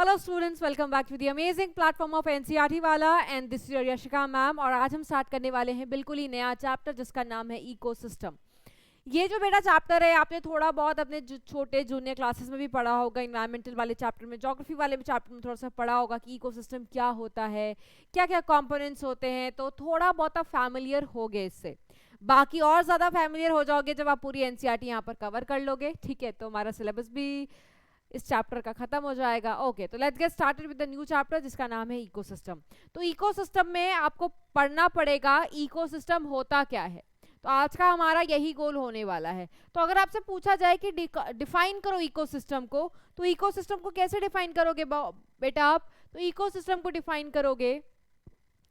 Hello students, welcome back to the amazing platform of NCERT वाला and this is your Yashika ma'am. और आज हम start करने वाले हैं बिल्कुल ही नया चैप्टर जिसका नाम है इकोसिस्टम। ये जो बेटा चैप्टर है आपने थोड़ा बहुत अपने छोटे जूनियर क्लासेस में भी पढ़ा होगा, इन्वायरमेंटल वाले चैप्टर में, ज्योग्राफी वाले चैप्टर में थोड़ा सा पढ़ा होगा कि इकोसिस्टम क्या होता है, क्या क्या कंपोनेंट्स होते हैं, तो थोड़ा बहुत आप फैमिलियर हो गए इससे। बाकी और ज़्यादा फैमिलियर हो जाओगे जब आप पूरी एनसीईआरटी यहाँ पर कवर कर लोगे, ठीक है। तो हमारा सिलेबस भी इस चैप्टर का खत्म हो जाएगा। ओके, तो let's get started with the new chapter जिसका नाम है इकोसिस्टम। तो इकोसिस्टम में आपको पढ़ना पड़ेगा इकोसिस्टम होता क्या है। तो आज का हमारा यही गोल होने वाला है। तो अगर आपसे पूछा जाए कि डिफाइन करो इकोसिस्टम को, तो इकोसिस्टम को कैसे डिफाइन करोगे बेटा आप? तो इकोसिस्टम को डिफाइन करोगे,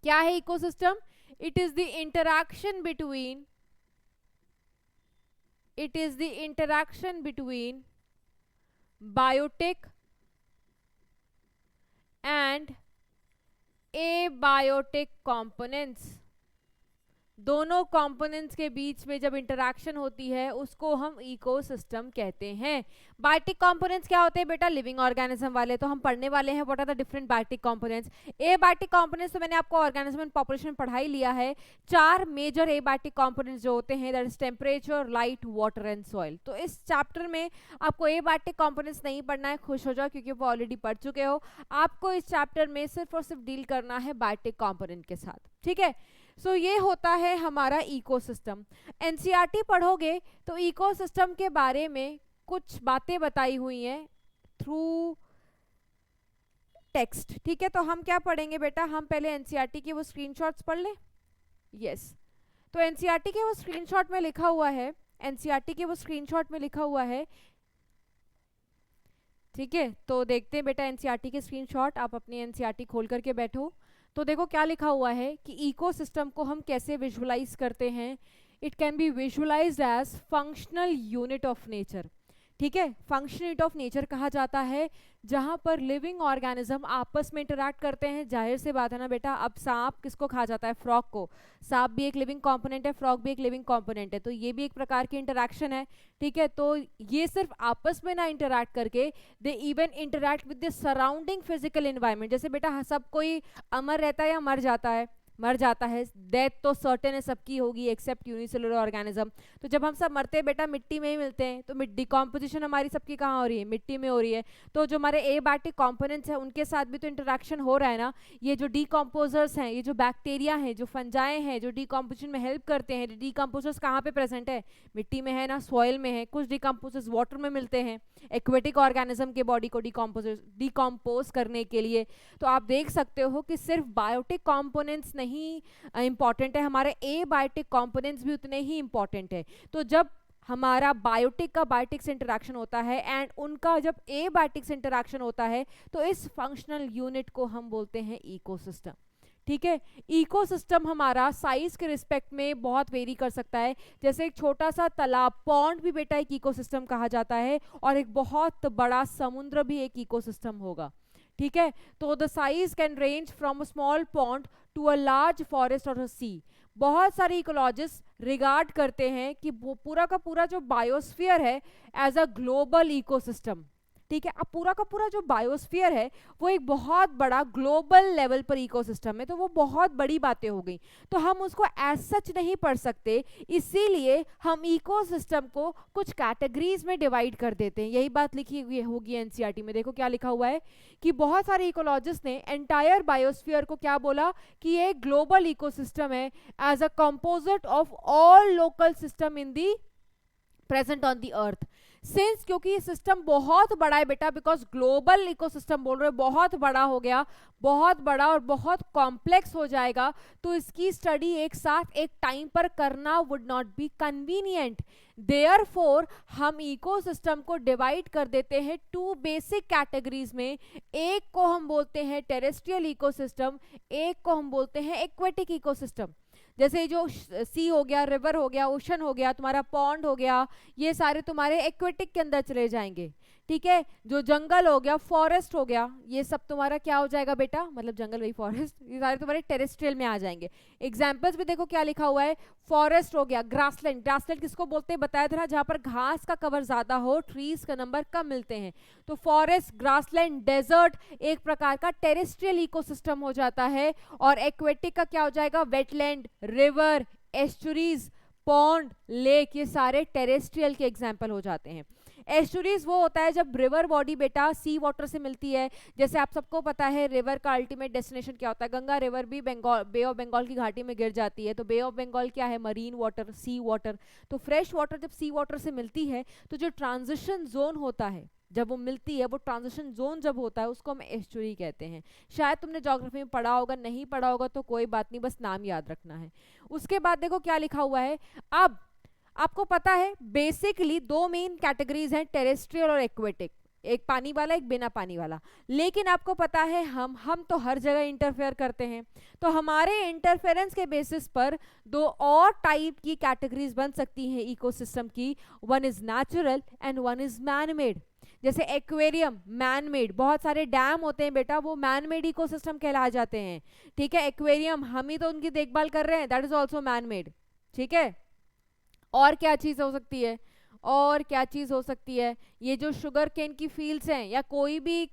क्या है ecosystem? It is the interaction between biotic and abiotic components। दोनों कंपोनेंट्स के बीच में जब इंटरैक्शन होती है उसको हम इकोसिस्टम कहते हैं। बायोटिक कंपोनेंट्स क्या होते हैं बेटा? लिविंग ऑर्गेनिज्म वाले। तो हम पढ़ने वाले हैं what are the different biotic components. Abiotic components तो मैंने आपको ऑर्गेनिज्म एंड पॉपुलेशन पढ़ा ही लिया है। 4 मेजर एबायोटिक कंपोनेंट्स जो होते हैं, that is temperature, light, water and soil. तो इस चैप्टर में आपको एबायोटिक कंपोनेंट्स नहीं पढ़ना है, खुश हो जाओ क्योंकि वो ऑलरेडी पढ़ चुके हो। आपको इस चैप्टर में सिर्फ और सिर्फ डील करना है बायोटिक कंपोनेंट के साथ, ठीक है। सो ये होता है हमारा इकोसिस्टम। एनसीईआरटी पढ़ोगे तो इकोसिस्टम के बारे में कुछ बातें बताई हुई हैं थ्रू टेक्स्ट, ठीक है। तो हम क्या पढ़ेंगे बेटा? हम पहले एनसीईआरटी के वो स्क्रीनशॉट्स पढ़ लें। यस, तो एनसीईआरटी के वो स्क्रीनशॉट में लिखा हुआ है, एनसीईआरटी के वो स्क्रीनशॉट में लिखा हुआ है, ठीक है। तो देखते हैं बेटा एनसीईआरटी के स्क्रीनशॉट। आप अपनी एनसीईआरटी खोल करके बैठो तो देखो क्या लिखा हुआ है कि इकोसिस्टम को हम कैसे विजुअलाइज करते हैं। It can be visualised as functional unit of nature, ठीक है। फंक्शनल यूनिट ऑफ नेचर कहा जाता है जहां पर लिविंग ऑर्गेनिज्म आपस में इंटरैक्ट करते हैं। जाहिर सी बात है ना बेटा, अब सांप किसको खा जाता है? फ्रॉग को। सांप भी एक लिविंग कंपोनेंट है, फ्रॉग भी एक लिविंग कंपोनेंट है, तो ये भी एक प्रकार की इंटरैक्शन है, ठीक है। तो ये सिर्फ आपस में ना इंटरैक्ट करके, they even interact with the surrounding physical environment. जैसे बेटा सब कोई अमर रहता है या मर जाता है? मर जाता है। डेथ तो सर्टेन है सबकी होगी एक्सेप्ट यूनिसेलुलर ऑर्गेनिज्म। तो जब हम सब मरते हैं बेटा मिट्टी में ही मिलते हैं, तो डिकम्पोजिशन हमारी सबकी कहाँ हो रही है? मिट्टी में हो रही है। तो जो हमारे एबायोटिक कंपोनेंट्स हैं उनके साथ भी तो इंटरेक्शन हो रहा है ना। ये जो डिकम्पोजर्स हैं, ये जो बैक्टीरिया हैं, जो फंजाए हैं, जो डिकम्पोजिशन में हेल्प करते हैं, डिकम्पोजर्स कहाँ पे प्रेजेंट है? मिट्टी में है ना, सॉइल में है। कुछ डिकम्पोजर्स वाटर में मिलते हैं एक्वेटिक ऑर्गेनिज्म के बॉडी को डिकम्पोज करने के लिए। तो आप देख सकते हो कि सिर्फ बायोटिक कंपोनेंट्स नहीं इंपॉर्टेंट है, हमारे एबायोटिक कंपोनेंट्स भी उतने ही इंपॉर्टेंट है। तो जब हमारा बायोटिक का बायोटिक से इंटरेक्शन होता है एंड उनका जब एबायोटिक से इंटरेक्शन होता है तो इस फंक्शनल यूनिट को हम बोलते हैं इकोसिस्टम, ठीक है। इकोसिस्टम हमारा साइज के रिस्पेक्ट में बहुत वेरी कर सकता है। जैसे एक छोटा सा तालाब, पॉन्ड भी बेटा एक इकोसिस्टम कहा जाता है, और एक बहुत बड़ा समुद्र भी एक इकोसिस्टम होगा, ठीक है। तो the size can range from a small pond to a large forest और अ सी। बहुत सारे इकोलॉजिस्ट रिगार्ड करते हैं कि पूरा का पूरा जो बायोस्फीयर है एज अ ग्लोबल इकोसिस्टम, ठीक है। अब पूरा का पूरा जो बायोस्फीयर है वो एक बहुत बड़ा ग्लोबल लेवल पर इकोसिस्टम है। तो वो बहुत बड़ी बातें हो गई, तो हम उसको एज सच नहीं पढ़ सकते, इसीलिए हम इकोसिस्टम को कुछ कैटेगरीज में डिवाइड कर देते हैं। यही बात लिखी हुई होगी एनसीईआरटी में। देखो क्या लिखा हुआ है कि बहुत सारे इकोलॉजिस्ट ने एंटायर बायोस्फीयर को क्या बोला कि ये ग्लोबल इकोसिस्टम है as a composite of all local system in the present on the earth. Since क्योंकि ये सिस्टम बहुत बड़ा है बेटा, बिकॉज ग्लोबल इकोसिस्टम बोल रहे हैं, बहुत बड़ा हो गया, बहुत बड़ा और बहुत कॉम्प्लेक्स हो जाएगा, तो इसकी स्टडी एक साथ एक टाइम पर करना would not be convenient. Therefore हम इकोसिस्टम को डिवाइड कर देते हैं 2 बेसिक कैटेगरीज में। एक को हम बोलते हैं टेरेस्ट्रियल इकोसिस्टम, एक को हम बोलते हैं एक्वेटिक इकोसिस्टम। जैसे जो सी हो गया, रिवर हो गया, ओशन हो गया, तुम्हारा पॉन्ड हो गया, ये सारे तुम्हारे एक्वेटिक के अंदर चले जाएंगे, ठीक है, जो जंगल हो गया, फॉरेस्ट हो गया, ये सब तुम्हारा क्या हो जाएगा बेटा, मतलब जंगल वही फॉरेस्ट, ये सारे तुम्हारे टेरेस्ट्रियल में आ जाएंगे। एग्जाम्पल्स भी देखो क्या लिखा हुआ है, फॉरेस्ट हो गया, ग्रासलैंड, ग्रासलैंड किसको बोलते हैं बताया था ना, जहां पर घास का कवर ज्यादा हो, ट्रीज का नंबर कम मिलते हैं। तो फॉरेस्ट, ग्रासलैंड, डेजर्ट एक प्रकार का टेरेस्ट्रियल इकोसिस्टम हो जाता है। और एक्वेटिक का क्या हो जाएगा, wetland, river, estuaries, pond, lake, ये सारे टेरेस्ट्रियल के एग्जाम्पल हो जाते हैं। एस्चुरीज वो होता है जब रिवर बॉडी बेटा सी वाटर से मिलती है। जैसे आप सबको पता है रिवर का अल्टीमेट डेस्टिनेशन क्या होता है, गंगा रिवर भी बंगाल, बे ऑफ बंगाल की घाटी में गिर जाती है। तो बे ऑफ बंगाल क्या है, मरीन वाटर, सी वाटर। तो फ्रेश वाटर जब सी वाटर से मिलती है तो जो ट्रांजिशन जोन होता है, जब वो मिलती है, वो ट्रांजिशन जोन जब होता है उसको हम एस्चुरी कहते हैं। शायद तुमने ज्योग्राफी में पढ़ा होगा, नहीं पढ़ा होगा तो कोई बात नहीं, बस नाम याद रखना है। उसके बाद देखो क्या लिखा हुआ है, अब आपको पता है बेसिकली दो मेन कैटेगरीज हैं, टेरेस्ट्रियल और एक्वेटिक, एक पानी वाला एक बिना पानी वाला। लेकिन आपको पता है हम तो हर जगह इंटरफेयर करते हैं, तो हमारे इंटरफेरेंस के बेसिस पर दो और टाइप की कैटेगरीज बन सकती हैं इकोसिस्टम की, one is natural and one is man made. जैसे एक्वेरियम मैन मेड, बहुत सारे डैम होते हैं बेटा वो मैन मेड इकोसिस्टम कहलाए जाते हैं। ठीक है, एक्वेरियम हम ही तो उनकी देखभाल कर रहे हैं, that is also man made. ठीक है, और क्या चीज हो सकती है, और क्या चीज हो सकती है, ये जो शुगर केन की फील्ड्स हैं या कोई भी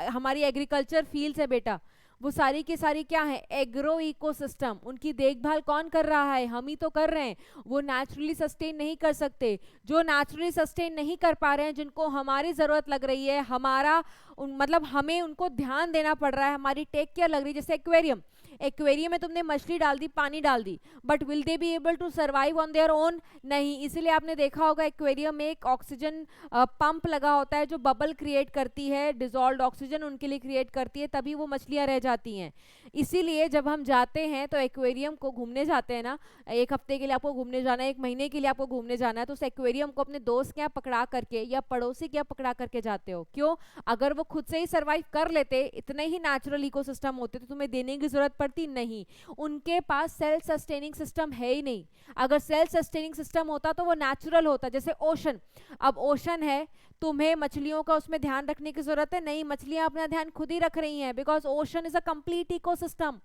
हमारी एग्रीकल्चर फील्ड्स है बेटा, वो सारी की सारी क्या है, एग्रो इकोसिस्टम। उनकी देखभाल कौन कर रहा है, हम ही तो कर रहे हैं। वो नेचुरली सस्टेन नहीं कर सकते, जो नेचुरली सस्टेन नहीं कर पा रहे हैं, जिनको हमारी जरूरत लग रही है, हमारा मतलब हमें उनको ध्यान देना पड़ रहा है, हमारी टेक केयर लग रही है। जैसे एक्वेरियम, एक्वेरियम में तुमने मछली डाल दी, पानी डाल दी, but will they be able to survive on their own, नहीं। इसलिए आपने देखा होगा एक्वेरियम में एक ऑक्सीजन पंप लगा होता है जो बबल क्रिएट करती है, डिजॉल्व ऑक्सीजन उनके लिए क्रिएट करती है, तभी वो मछलियां रह जाती हैं। इसीलिए जब हम जाते हैं तो एक्वेरियम को घूमने जाते हैं ना, एक हफ्ते के लिए आपको घूमने जाना है, एक महीने के लिए आपको घूमने जाना है, तो उस एक्वेरियम को अपने दोस्त के यहाँ पकड़ा करके या पड़ोसी के यहाँ पकड़ा करके जाते हो। क्यों, अगर वो खुद से ही सर्वाइव कर लेते, इतने ही नेचुरल इकोसिस्टम होते, तो तुम्हें देने की जरूरत पड़ती नहीं। उनके पास सेल्फ सस्टेनिंग सिस्टम है ही नहीं। अगर सेल्फ सस्टेनिंग सिस्टम होता तो वो नेचुरल होता। जैसे ओशन, अब ओशन है, तुम्हें मछलियों का उसमें ध्यान रखने की जरूरत है नहीं, मछलियां अपना ध्यान खुद ही रख रही हैं, because ocean is a complete ecosystem.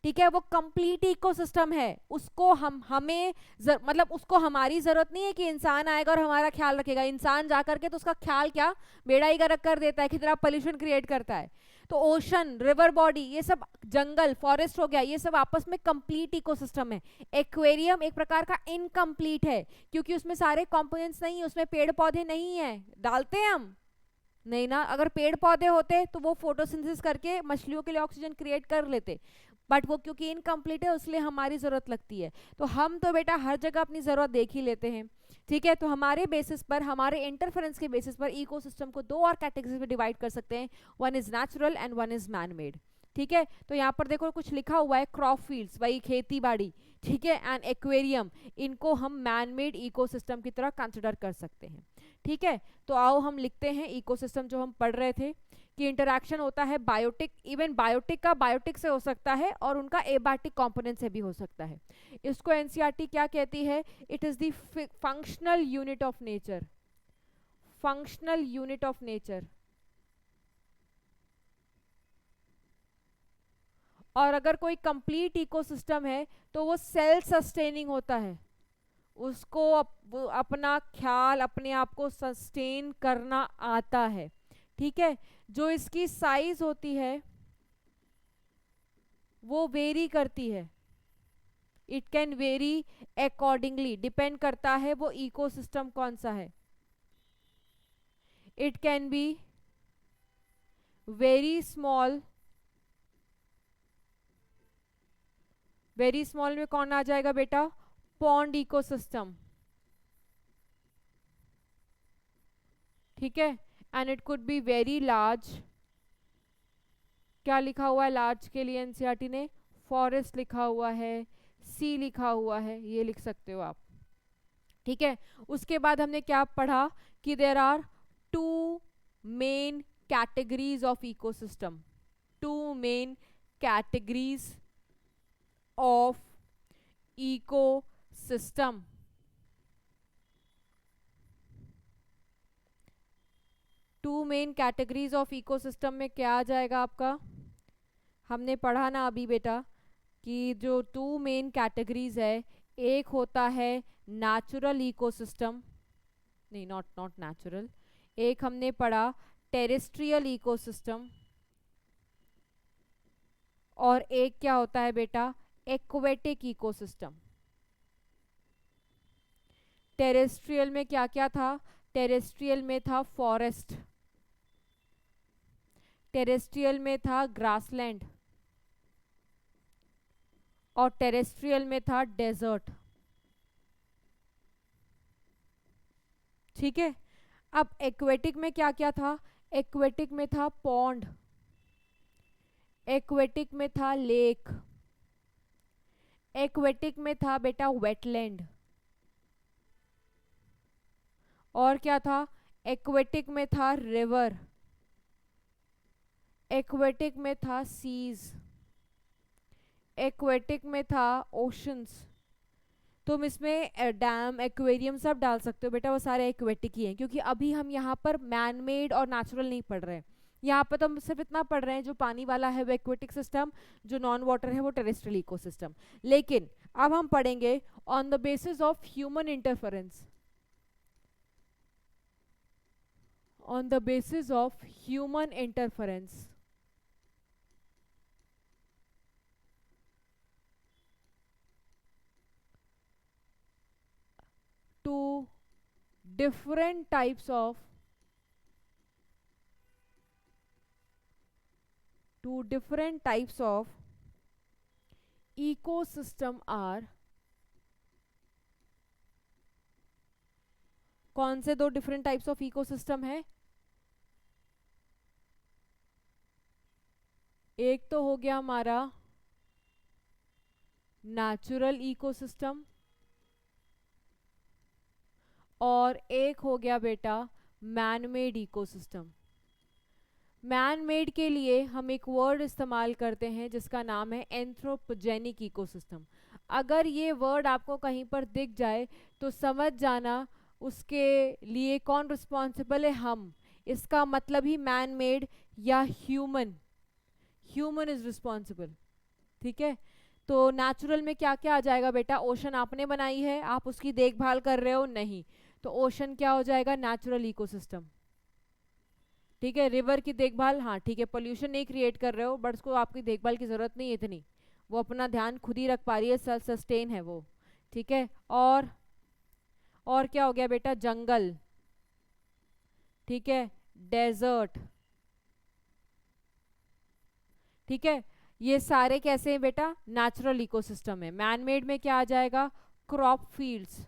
ठीक है, वो कंप्लीट इकोसिस्टम है, उसको हमें मतलब उसको हमारी जरूरत नहीं है कि इंसान आएगा और हमारा ख्याल रखेगा। इंसान जा करके तो उसका ख्याल क्या, बेड़ा ही गर्क कर देता है, कितना पोल्यूशन क्रिएट करता है। तो ओशन, रिवर बॉडी, ये सब, जंगल, फॉरेस्ट हो गया, ये सब आपस में कंप्लीट इकोसिस्टम है। एक्वेरियम एक प्रकार का इनकम्प्लीट है, क्योंकि उसमें सारे कंपोनेंट्स नहीं है, उसमें पेड़ पौधे नहीं है। डालते हैं हम नहीं ना, अगर पेड़ पौधे होते तो वो फोटोसिंथेसिस करके मछलियों के लिए ऑक्सीजन क्रिएट कर लेते, बट वो क्योंकि इनकम्प्लीट है इसलिए हमारी जरूरत लगती है। तो हम तो बेटा हर जगह अपनी जरूरत देख ही लेते हैं। ठीक है, तो हमारे बेसिस पर, हमारे इंटरफेरेंस के बेसिस पर इकोसिस्टम को दो और कैटेगरीज में डिवाइड कर सकते हैं, one is natural and one is man made. ठीक है, तो यहाँ पर देखो कुछ लिखा हुआ है, क्रॉप फील्ड्स, वही खेती बाड़ी, ठीक है, एंड एक्वेरियम, इनको हम मैन मेड इकोसिस्टम की तरह कंसिडर कर सकते हैं। ठीक है, तो आओ हम लिखते हैं इकोसिस्टम जो हम पढ़ रहे थे कि इंटरैक्शन होता है बायोटिक, इवन बायोटिक का बायोटिक से हो सकता है और उनका एबायोटिक कंपोनेंट से भी हो सकता है। इसको एनसीईआरटी क्या कहती है, it is the functional unit of nature, functional unit of nature. और अगर कोई कंप्लीट इकोसिस्टम है तो वो सेल्फ सस्टेनिंग होता है, उसको अपना ख्याल, अपने आप को सस्टेन करना आता है। ठीक है, जो इसकी साइज होती है वो वेरी करती है, it can very accordingly, depend करता है वो इकोसिस्टम कौन सा है। It can be very small, very small में कौन आ जाएगा बेटा, पॉन्ड इकोसिस्टम। ठीक है, and it could be very large, क्या लिखा हुआ है लार्ज के लिए एनसीईआरटी ने, फॉरेस्ट लिखा हुआ है, सी लिखा हुआ है, ये लिख सकते हो आप। ठीक है, उसके बाद हमने क्या पढ़ा कि there are two main categories of ecosystem, two main categories of ecosystem. Two main categories of ecosystem में क्या आ जाएगा आपका, हमने पढ़ा ना अभी बेटा कि जो टू मेन कैटेगरीज है, एक होता है नेचुरल इकोसिस्टम, नहीं नॉट नॉट नेचुरल, एक हमने पढ़ा टेरेस्ट्रियल इकोसिस्टम, और एक क्या होता है बेटा एक्वेटिक इकोसिस्टम। टेरेस्ट्रियल में क्या क्या था, टेरेस्ट्रियल में था फॉरेस्ट, टेरेस्ट्रियल में था ग्रासलैंड, और टेरेस्ट्रियल में था डेजर्ट। ठीक है, अब एक्वेटिक में क्या क्या था, एक्वेटिक में था पॉन्ड, एक्वेटिक में था लेक, एक्वेटिक में था बेटा वेटलैंड, और क्या था, एक्वेटिक में था रिवर, एक्वेटिक में था सीज, एक्वेटिक में था ओशंस। तुम इसमें डैम एक्वेरियम सब डाल सकते हो बेटा, वो सारे एक्वेटिक ही हैं, क्योंकि अभी हम यहाँ पर मैन मेड और नेचुरल नहीं पढ़ रहे हैं। यहाँ पर तो हम सिर्फ इतना पढ़ रहे हैं, जो पानी वाला है वो एक्वेटिक सिस्टम, जो नॉन वाटर है वो टेरेस्ट्रियल इकोसिस्टम। लेकिन अब हम पढ़ेंगे on the basis of human interference, on the basis of human interference. To different types of ecosystem are, कौन से दो डिफरेंट टाइप्स ऑफ इकोसिस्टम है, एक तो हो गया हमारा नेचुरल इकोसिस्टम, और एक हो गया बेटा man made ecosystem. Man made के लिए हम एक वर्ड इस्तेमाल करते हैं जिसका नाम है एंथ्रोपोजेनिक इकोसिस्टम। अगर ये वर्ड आपको कहीं पर दिख जाए तो समझ जाना उसके लिए कौन रिस्पॉन्सिबल है, हम। इसका मतलब ही मैन मेड या ह्यूमन, ह्यूमन इज रिस्पॉन्सिबल। ठीक है, तो नेचुरल में क्या क्या आ जाएगा बेटा, ओशन आपने बनाई है, आप उसकी देखभाल कर रहे हो नहीं, तो ओशन क्या हो जाएगा, नेचुरल इकोसिस्टम। ठीक है, रिवर की देखभाल, हाँ ठीक है, पोल्यूशन नहीं क्रिएट कर रहे हो, बट उसको आपकी देखभाल की जरूरत नहीं है इतनी, वो अपना ध्यान खुद ही रख पा रही है, सेल्फ सस्टेन है वो। ठीक है, और क्या हो गया बेटा, जंगल, ठीक है, डेजर्ट। ठीक है, ये सारे कैसे हैं बेटा, नेचुरल इकोसिस्टम है। मैन मेड में क्या आ जाएगा, क्रॉप फील्ड्स,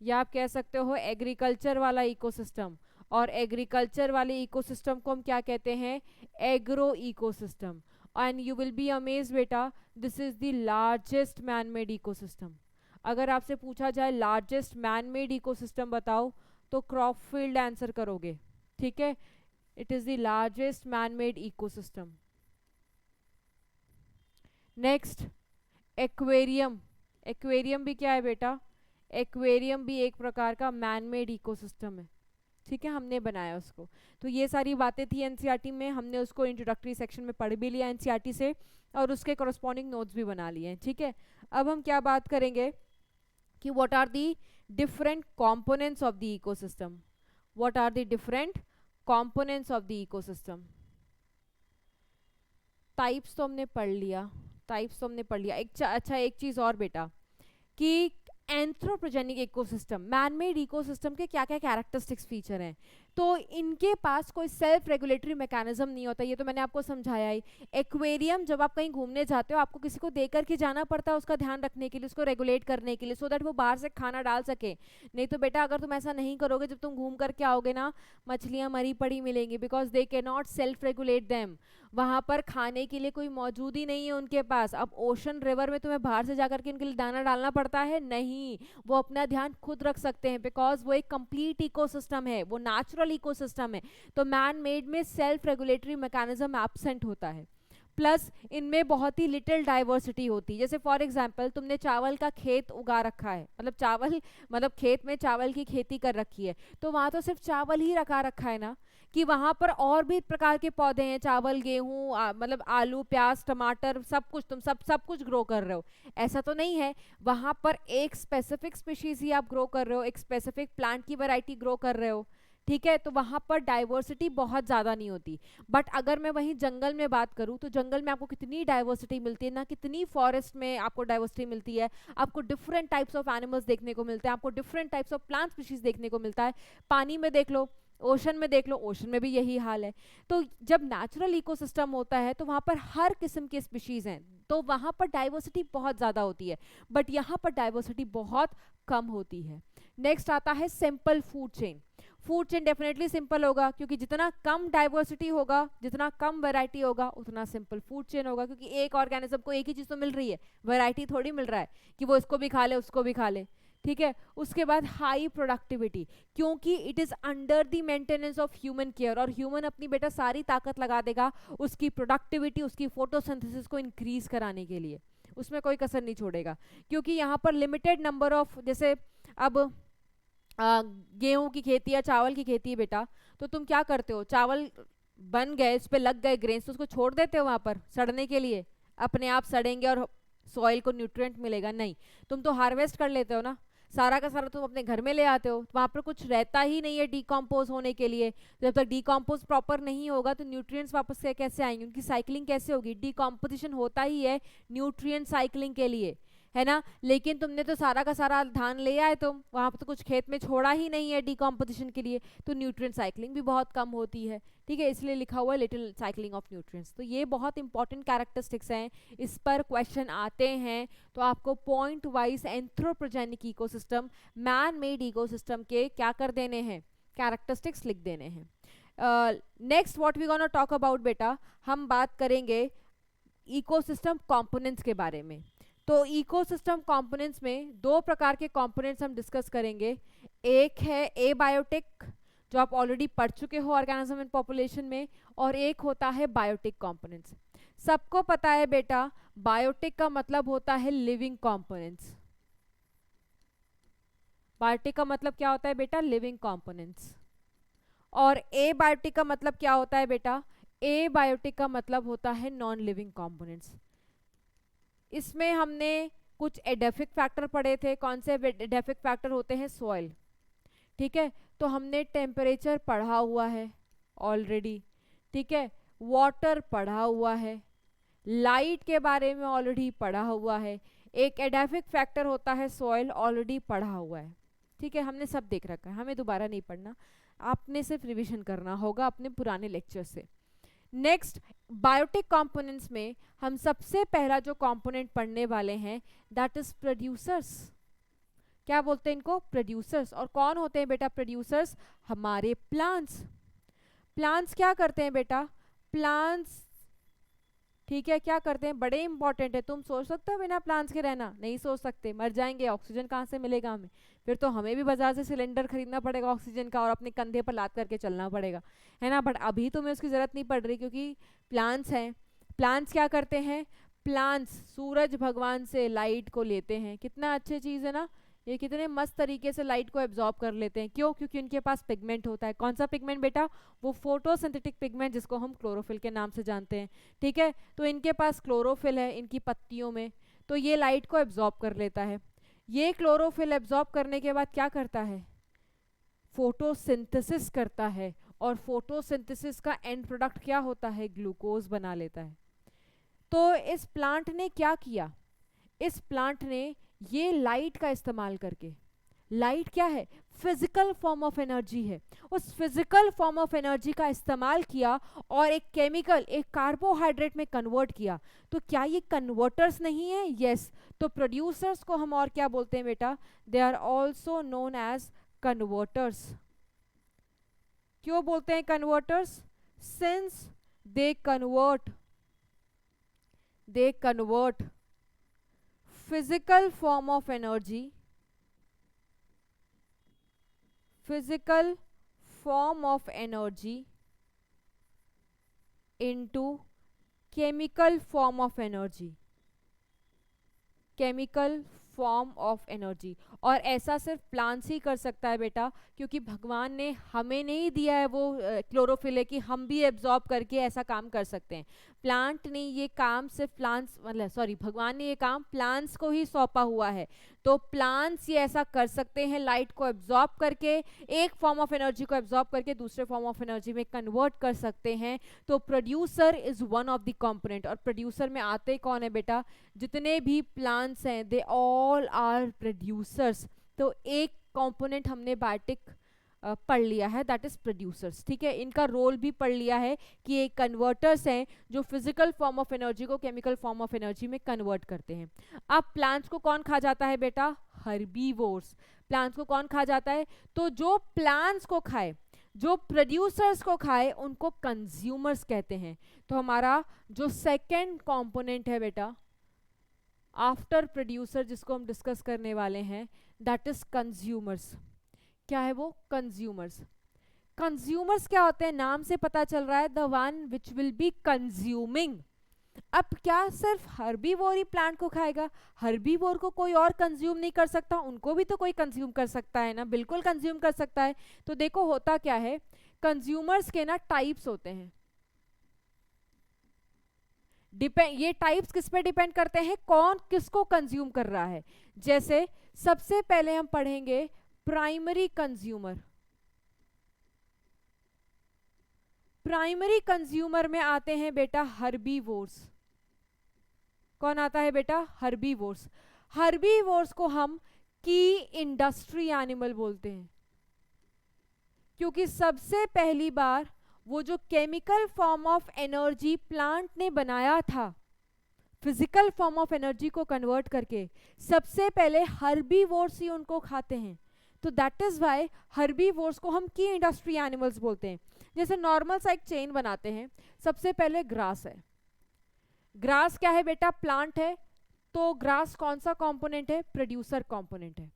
या आप कह सकते हो एग्रीकल्चर वाला इकोसिस्टम, और एग्रीकल्चर वाले इकोसिस्टम को हम क्या कहते हैं, agro ecosystem. And you will be amaze बेटा, this is the largest man made ecosystem. अगर आपसे पूछा जाए लार्जेस्ट मैन मेड इकोसिस्टम बताओ, तो क्रॉप फील्ड आंसर करोगे। ठीक है, it is the largest man made ecosystem. Next, aquarium. Aquarium भी क्या है बेटा, एक्वेरियम भी एक प्रकार का मैन मेड इकोसिस्टम है। ठीक है, हमने बनाया उसको। तो ये सारी बातें थी एनसीईआरटी में, हमने उसको इंट्रोडक्टरी सेक्शन में पढ़ भी लिया एनसीईआरटी से, और उसके कॉरस्पॉन्डिंग नोट्स भी बना लिए हैं। ठीक है, अब हम क्या बात करेंगे कि what are the different components of the ecosystem, what are the different components of the ecosystem. Types तो हमने पढ़ लिया, टाइप्स तो हमने पढ़ लिया। अच्छा एक चीज और बेटा, कि anthropogenic ecosystem, man made ecosystem के क्या क्या कैरेक्टरिस्टिक्स फीचर हैं, तो इनके पास कोई सेल्फ रेगुलेटरी मैकेनिज्म नहीं होता, ये तो मैंने आपको समझाया ही। एक्वेरियम, जब आप कहीं घूमने जाते हो आपको किसी को दे करके जाना पड़ता है उसका ध्यान रखने के लिए, उसको रेगुलेट करने के लिए, सो दैट वो बाहर से खाना डाल सके। नहीं तो बेटा अगर तुम ऐसा नहीं करोगे, जब तुम घूम करके आओगे ना, मछलियाँ मरी पड़ी मिलेंगी, because they can not self regulate them. वहाँ पर खाने के लिए कोई मौजूद ही नहीं है उनके पास। अब ओशन रिवर में तुम्हें बाहर से जाकर के इनके लिए दाना डालना पड़ता है, नहीं, वो अपना ध्यान खुद रख सकते हैं, बिकॉज वो एक कंप्लीट इकोसिस्टम है, वो नेचुरल इकोसिस्टम है। तो मैन मेड में सेल्फ रेगुलेटरी मैकेनिज्म एब्सेंट होता है। प्लस इनमें बहुत ही लिटिल डाइवर्सिटी होती है। जैसे फॉर एग्जांपल तुमने चावल का खेत उगा रखा है, मतलब चावल, मतलब खेत में चावल की खेती कर रखी है, तो वहाँ तो सिर्फ चावल ही रखा रखा है ना, कि वहाँ पर और भी प्रकार के पौधे हैं, चावल, गेहूँ, मतलब आलू, प्याज, टमाटर, सब कुछ, तुम सब कुछ ग्रो कर रहे हो, ऐसा तो नहीं है। वहाँ पर एक स्पेसिफिक स्पीशीज ही आप ग्रो कर रहे हो, एक स्पेसिफिक प्लांट की वैरायटी ग्रो कर रहे हो, ठीक है, तो वहां पर डाइवर्सिटी बहुत ज्यादा नहीं होती। बट अगर मैं वहीं जंगल में बात करूं, तो जंगल में आपको कितनी डाइवर्सिटी मिलती है ना, कितनी फॉरेस्ट में आपको डाइवर्सिटी मिलती है, आपको डिफरेंट टाइप्स ऑफ एनिमल्स देखने को मिलते हैं, आपको different types of plant species देखने को मिलता है। पानी में देख लो, ओशन में देख लो, ओशन में भी यही हाल है। तो जब नेचुरल इकोसिस्टम होता है तो वहां पर हर किस्म के स्पीशीज हैं, तो वहां पर डाइवर्सिटी बहुत ज्यादा होती है, बट यहाँ पर डाइवर्सिटी बहुत कम होती है। नेक्स्ट आता है simple food chain. Food chain definitely simple होगा, क्योंकि जितना कम डाइवर्सिटी होगा, जितना कम वैरायटी होगा, उतना सिंपल फूड चेन होगा, क्योंकि एक ऑर्गेनिज्म को एक ही चीज तो मिल रही है, वैरायटी थोड़ी मिल रहा है कि वो इसको भी खा ले उसको भी खा ले, ठीक है। उसके बाद हाई प्रोडक्टिविटी, क्योंकि it is under the maintenance of human care, और ह्यूमन अपनी बेटा सारी ताकत लगा देगा उसकी प्रोडक्टिविटी, उसकी फोटोसिंथेसिस को इंक्रीज कराने के लिए, उसमें कोई कसर नहीं छोड़ेगा, क्योंकि यहाँ पर लिमिटेड नंबर ऑफ, जैसे अब गेहूं की खेती या चावल की खेती है बेटा, तो तुम क्या करते हो, चावल बन गए, उस पर लग गए ग्रेन्स, तो उसको छोड़ देते हो वहां पर सड़ने के लिए, अपने आप सड़ेंगे और सॉइल को न्यूट्रिएंट मिलेगा, नहीं, तुम तो हार्वेस्ट कर लेते हो ना, सारा का सारा तुम अपने घर में ले आते हो, वहां पर कुछ रहता ही नहीं है डिकम्पोज होने के लिए। जब तक डिकम्पोज प्रॉपर नहीं होगा तो न्यूट्रिएंट्स वापस से कैसे आएंगे, उनकी साइकिलिंग कैसे होगी, डिकम्पोजिशन होता ही है न्यूट्रिएंट साइकिलिंग के लिए, है ना। लेकिन तुमने तो सारा का सारा धान ले आए, तुम वहां पर तो कुछ खेत में छोड़ा ही नहीं है डिकम्पोजिशन के लिए, तो न्यूट्रिएंट साइकिलिंग भी बहुत कम होती है, ठीक है, इसलिए लिखा हुआ है लिटिल साइकिलिंग ऑफ न्यूट्रिएंट्स। तो ये बहुत इंपॉर्टेंट कैरेक्टरिस्टिक्स हैं, इस पर क्वेश्चन आते हैं, तो आपको point wise anthropogenic ecosystem, man made ecosystem के क्या कर देने हैं, कैरेक्टरिस्टिक्स लिख देने हैं। Next what we gonna talk about बेटा, हम बात करेंगे इकोसिस्टम कंपोनेंट्स के बारे में। तो इकोसिस्टम कंपोनेंट्स में दो प्रकार के कंपोनेंट्स हम डिस्कस करेंगे, एक है एबायोटिक, जो आप ऑलरेडी पढ़ चुके हो ऑर्गेनिज्म इन पॉपुलेशन में, और एक होता है बायोटिक कंपोनेंट्स। सबको पता है बेटा, बायोटिक का मतलब होता है लिविंग कंपोनेंट्स। बायोटिक का मतलब क्या होता है बेटा, लिविंग कंपोनेंट्स। और एबायोटिक का मतलब क्या होता है बेटा, एबायोटिक का मतलब होता है नॉन लिविंग कंपोनेंट्स। इसमें हमने कुछ एडेफिक फैक्टर पढ़े थे, कौन से एडेफिक फैक्टर होते हैं, सॉइल, ठीक है, तो हमने टेम्परेचर पढ़ा हुआ है ऑलरेडी, ठीक है, वाटर पढ़ा हुआ है, लाइट के बारे में ऑलरेडी पढ़ा हुआ है, एक एडेफिक फैक्टर होता है सॉइल, ऑलरेडी पढ़ा हुआ है, ठीक है, हमने सब देख रखा है, हमें दोबारा नहीं पढ़ना, आपने सिर्फ रिवीजन करना होगा अपने पुराने लेक्चर से। नेक्स्ट, बायोटिक कंपोनेंट्स में हम सबसे पहला जो कंपोनेंट पढ़ने वाले हैं दैट इज प्रोड्यूसर्स। क्या बोलते हैं इनको, प्रोड्यूसर्स। और कौन होते हैं बेटा प्रोड्यूसर्स, हमारे प्लांट्स। प्लांट्स क्या करते हैं बेटा, प्लांट्स, ठीक है, क्या करते हैं, बड़े इंपॉर्टेंट है। तुम सोच सकते हो बिना प्लांट्स के रहना, नहीं सोच सकते, मर जाएंगे, ऑक्सीजन कहाँ से मिलेगा हमें, फिर तो हमें भी बाजार से सिलेंडर खरीदना पड़ेगा ऑक्सीजन का, और अपने कंधे पर लाद करके चलना पड़ेगा, है ना। बट अभी तो हमें उसकी ज़रूरत नहीं पड़ रही, क्योंकि प्लांट्स हैं। प्लांट्स क्या करते हैं, प्लांट्स सूरज भगवान से लाइट को लेते हैं, कितना अच्छी चीज़ है ना, ये कितने मस्त तरीके से लाइट को एब्जॉर्ब कर लेते हैं, क्यों, क्योंकि उनके पास पिगमेंट होता है। कौन सा पिगमेंट बेटा, वो फोटोसिंथेटिक पिगमेंट, जिसको हम क्लोरोफिल के नाम से जानते हैं, ठीक है। तो इनके पास क्लोरोफिल है इनकी पत्तियों में, तो ये लाइट को एब्जॉर्ब कर लेता है। ये क्लोरोफिल एब्जॉर्ब करने के बाद क्या करता है, फोटोसिंथेसिस करता है, और फोटोसिंथेसिस का एंड प्रोडक्ट क्या होता है, ग्लूकोज बना लेता है। तो इस प्लांट ने क्या किया, इस प्लांट ने ये लाइट का इस्तेमाल करके, लाइट क्या है, फिजिकल फॉर्म ऑफ एनर्जी है, उस फिजिकल फॉर्म ऑफ एनर्जी का इस्तेमाल किया और एक केमिकल, एक कार्बोहाइड्रेट में कन्वर्ट किया। तो क्या ये कन्वर्टर्स नहीं है, यस। तो प्रोड्यूसर्स को हम और क्या बोलते हैं बेटा, they are also known as converters. क्यों बोलते हैं converters, since they convert physical form of energy into chemical form of energy, chemical form of energy. और ऐसा सिर्फ प्लांट्स ही कर सकता है बेटा, क्योंकि भगवान ने हमें नहीं दिया है वो क्लोरोफिल है कि हम भी एब्जॉर्ब करके ऐसा काम कर सकते हैं। प्लांट ने ये काम सिर्फ प्लांट्स मतलब सॉरी भगवान ने ये काम प्लांट्स को ही सौंपा हुआ है। तो प्लांट्स ये ऐसा कर सकते हैं, लाइट को एब्जॉर्ब करके, एक फॉर्म ऑफ एनर्जी को एब्जॉर्ब करके दूसरे फॉर्म ऑफ एनर्जी में कन्वर्ट कर सकते हैं। तो producer is one of the component. और प्रोड्यूसर में आते कौन है बेटा, जितने भी प्लांट्स हैं दे ऑल आर प्रोड्यूसर्स। तो एक कंपोनेंट हमने बायोटिक पढ़ लिया है, दैट इज प्रोड्यूसर्स। ठीक है, इनका रोल भी पढ़ लिया है कि ये कन्वर्टर्स हैं जो फिजिकल फॉर्म ऑफ एनर्जी को केमिकल फॉर्म ऑफ एनर्जी में कन्वर्ट करते हैं। अब प्लांट्स को कौन खा जाता है बेटा, हर्बीवोर्स। प्लांट्स को कौन खा जाता है, तो जो प्लांट्स को खाए, जो प्रोड्यूसर्स को खाए, उनको कंज्यूमर्स कहते हैं। तो हमारा जो सेकेंड कंपोनेंट है बेटा आफ्टर प्रोड्यूसर जिसको हम डिस्कस करने वाले हैं, दैट इज कंज्यूमर्स। क्या है वो, कंज्यूमर्स। कंज्यूमर्स क्या होते हैं, नाम से पता चल रहा है, the one which will be consuming. अब क्या सिर्फ हर्बीवोर ही प्लांट को खाएगा, हर्बीवोर को कोई और कंज्यूम नहीं कर सकता, उनको भी तो कोई कंज्यूम कर सकता है ना, बिल्कुल कंज्यूम कर सकता है। तो देखो होता क्या है, कंज्यूमर्स के ना टाइप्स होते हैं, ये टाइप्स किस पे डिपेंड करते हैं, कौन किसको कंज्यूम कर रहा है। जैसे सबसे पहले हम पढ़ेंगे प्राइमरी कंज्यूमर। प्राइमरी कंज्यूमर में आते हैं बेटा हर्बीवोर्स। कौन आता है बेटा, हर्बीवोर्स। हर्बीवोर्स को हम की इंडस्ट्री एनिमल बोलते हैं, क्योंकि सबसे पहली बार वो जो chemical form of energy plant ने बनाया था फिजिकल फॉर्म ऑफ एनर्जी को कन्वर्ट करके, सबसे पहले हर्बीवोर्स ही उनको खाते हैं। तो दैट इज वाई हर्बीवोर्स को हम की इंडस्ट्री एनिमल्स बोलते हैं। जैसे नॉर्मल सा एक चेन बनाते हैं, सबसे पहले ग्रास है। ग्रास क्या है बेटा, प्लांट है। तो ग्रास कौन सा कंपोनेंट है, प्रोड्यूसर कंपोनेंट है।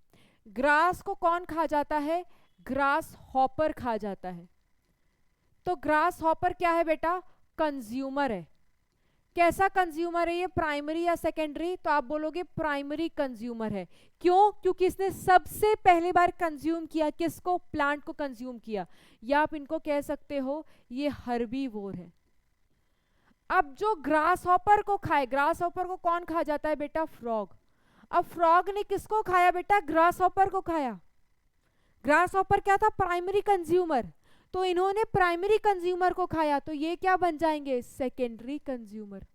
ग्रास को कौन खा जाता है, ग्रास हॉपर खा जाता है। तो ग्रास हॉपर क्या है बेटा, कंज्यूमर है। कैसा कंज्यूमर है ये, प्राइमरी या सेकेंडरी, तो आप बोलोगे प्राइमरी कंज्यूमर है। क्यों, क्योंकि इसने सबसे पहली बार कंज्यूम किया, किसको, प्लांट को कंज्यूम किया। या आप इनको कह सकते हो ये हर्बीवोर है। अब जो ग्रास हॉपर को खाए, ग्रास हॉपर को कौन खा जाता है बेटा, फ्रॉग। अब फ्रॉग ने किसको खाया बेटा, ग्रास हॉपर को खाया। ग्रास हॉपर क्या था, प्राइमरी कंज्यूमर, तो इन्होंने प्राइमरी कंज्यूमर को खाया, तो ये क्या बन जाएंगे, सेकेंडरी कंज्यूमर।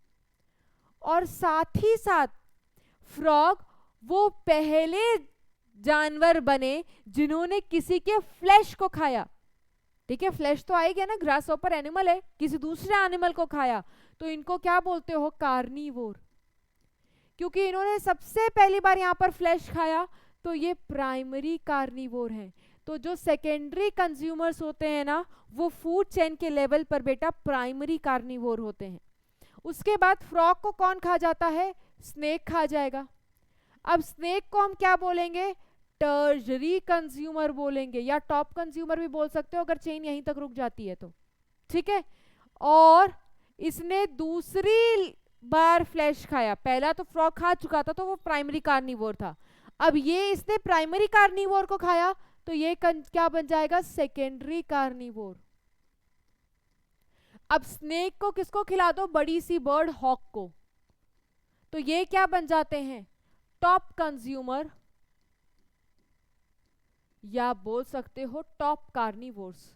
और साथ ही साथ फ्रॉग वो पहले जानवर बने जिन्होंने किसी के फ्लैश को खाया। ठीक है, फ्लैश तो आएगा ना, ग्रास हॉपर एनिमल है, किसी दूसरे एनिमल को खाया, तो इनको क्या बोलते हो, कार्निवोर। क्योंकि इन्होंने सबसे पहली बार यहाँ पर फ्लैश खाया, तो ये प्राइमरी कार्निवोर है। तो जो सेकेंडरी कंज्यूमर्स होते हैं ना, वो फूड चेन के लेवल पर बेटा प्राइमरी कार्निवोर होते हैं। उसके बाद फ्रॉग को कौन खा जाता है, स्नेक खा जाएगा। अब स्नेक को हम क्या बोलेंगे, टर्जरी कंज्यूमर बोलेंगे, या टॉप कंज्यूमर भी बोल सकते हो अगर चेन यहीं तक रुक जाती है तो। ठीक है, और इसने दूसरी बार फ्लैश खाया, पहला तो फ्रॉग खा चुका था तो वो प्राइमरी कार्निवोर था। अब ये इसने प्राइमरी कार्निवोर को खाया, तो ये क्या बन जाएगा, सेकेंडरी कार्निवोर। अब स्नेक को किसको खिला दो, बड़ी सी बर्ड, हॉक को, तो ये क्या बन जाते हैं, टॉप कंज्यूमर, या बोल सकते हो टॉप कार्निवोर्स।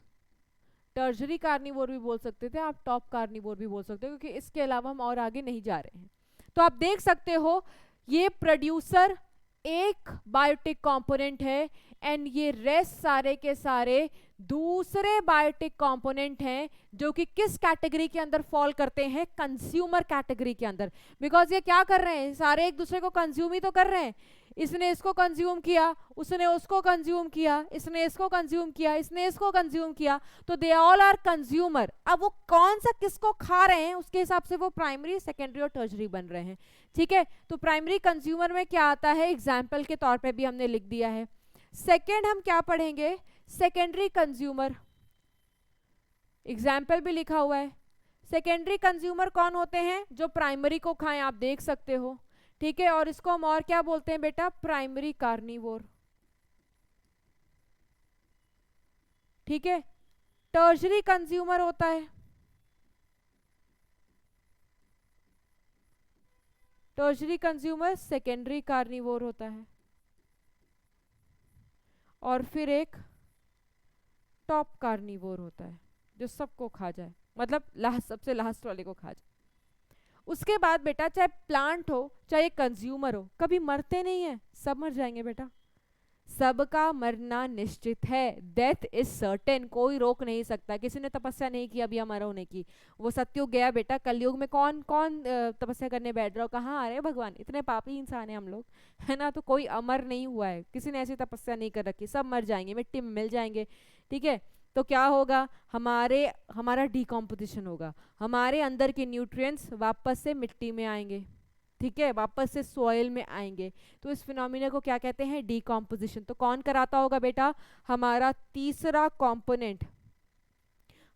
टर्जरी कार्निवोर भी बोल सकते थे आप, टॉप कार्निवोर भी बोल सकते हो, क्योंकि इसके अलावा हम और आगे नहीं जा रहे हैं। तो आप देख सकते हो ये प्रोड्यूसर एक बायोटिक कंपोनेंट है, एंड ये रेस्ट सारे के सारे दूसरे बायोटिक कंपोनेंट हैं जो कि किस कैटेगरी के अंदर फॉल करते हैं, कंज्यूमर कैटेगरी के अंदर। बिकॉज ये क्या कर रहे हैं, सारे एक दूसरे को कंज्यूम ही तो कर रहे हैं। इसने इसको कंज्यूम किया, उसने उसको कंज्यूम किया, इसने इसको कंज्यूम किया, इसने इसको कंज्यूम किया, तो दे ऑल आर कंज्यूमर। अब वो कौन सा किसको खा रहे हैं उसके हिसाब से वो प्राइमरी, सेकेंडरी और टर्जरी बन रहे हैं। ठीक है, तो प्राइमरी कंज्यूमर में क्या आता है, एग्जाम्पल के तौर पे भी हमने लिख दिया है। सेकेंड हम क्या पढ़ेंगे, सेकेंडरी कंज्यूमर, एग्जाम्पल भी लिखा हुआ है। सेकेंडरी कंज्यूमर कौन होते हैं? जो प्राइमरी को खाएं, आप देख सकते हो, ठीक है। और इसको हम और क्या बोलते हैं बेटा? प्राइमरी कार्निवोर, ठीक है। टर्शरी कंज्यूमर होता है, टर्शरी कंज्यूमर सेकेंडरी कार्निवोर होता है। और फिर एक टॉप कार्निवोर होता है जो सबको खा जाए, मतलब लास्ट, सबसे लास्ट वाले को खा जाए। उसके बाद बेटा चाहे प्लांट हो चाहे कंज्यूमर हो, कभी मरते नहीं है, सब मर जाएंगे बेटा, सबका मरना निश्चित है। डेथ इज सर्टेन, कोई रोक नहीं सकता। किसी ने तपस्या नहीं की अभी अमर होने की, वो सत्युग गया बेटा, कलयुग में कौन कौन तपस्या करने बैठ रहा हो? कहाँ आ रहे हैं भगवान, इतने पापी इंसान है हम लोग, है ना। तो कोई अमर नहीं हुआ है, किसी ने ऐसी तपस्या नहीं कर रखी, सब मर जाएंगे, मिट्टी में मिल जाएंगे, ठीक है। तो क्या होगा? हमारा डिकम्पोजिशन होगा, हमारे अंदर के न्यूट्रिएंट्स वापस से मिट्टी में आएंगे, ठीक है, वापस से सॉइल में आएंगे। तो इस फिनोमिना को क्या कहते हैं? डिकम्पोजिशन। तो कौन कराता होगा बेटा? हमारा तीसरा कंपोनेंट,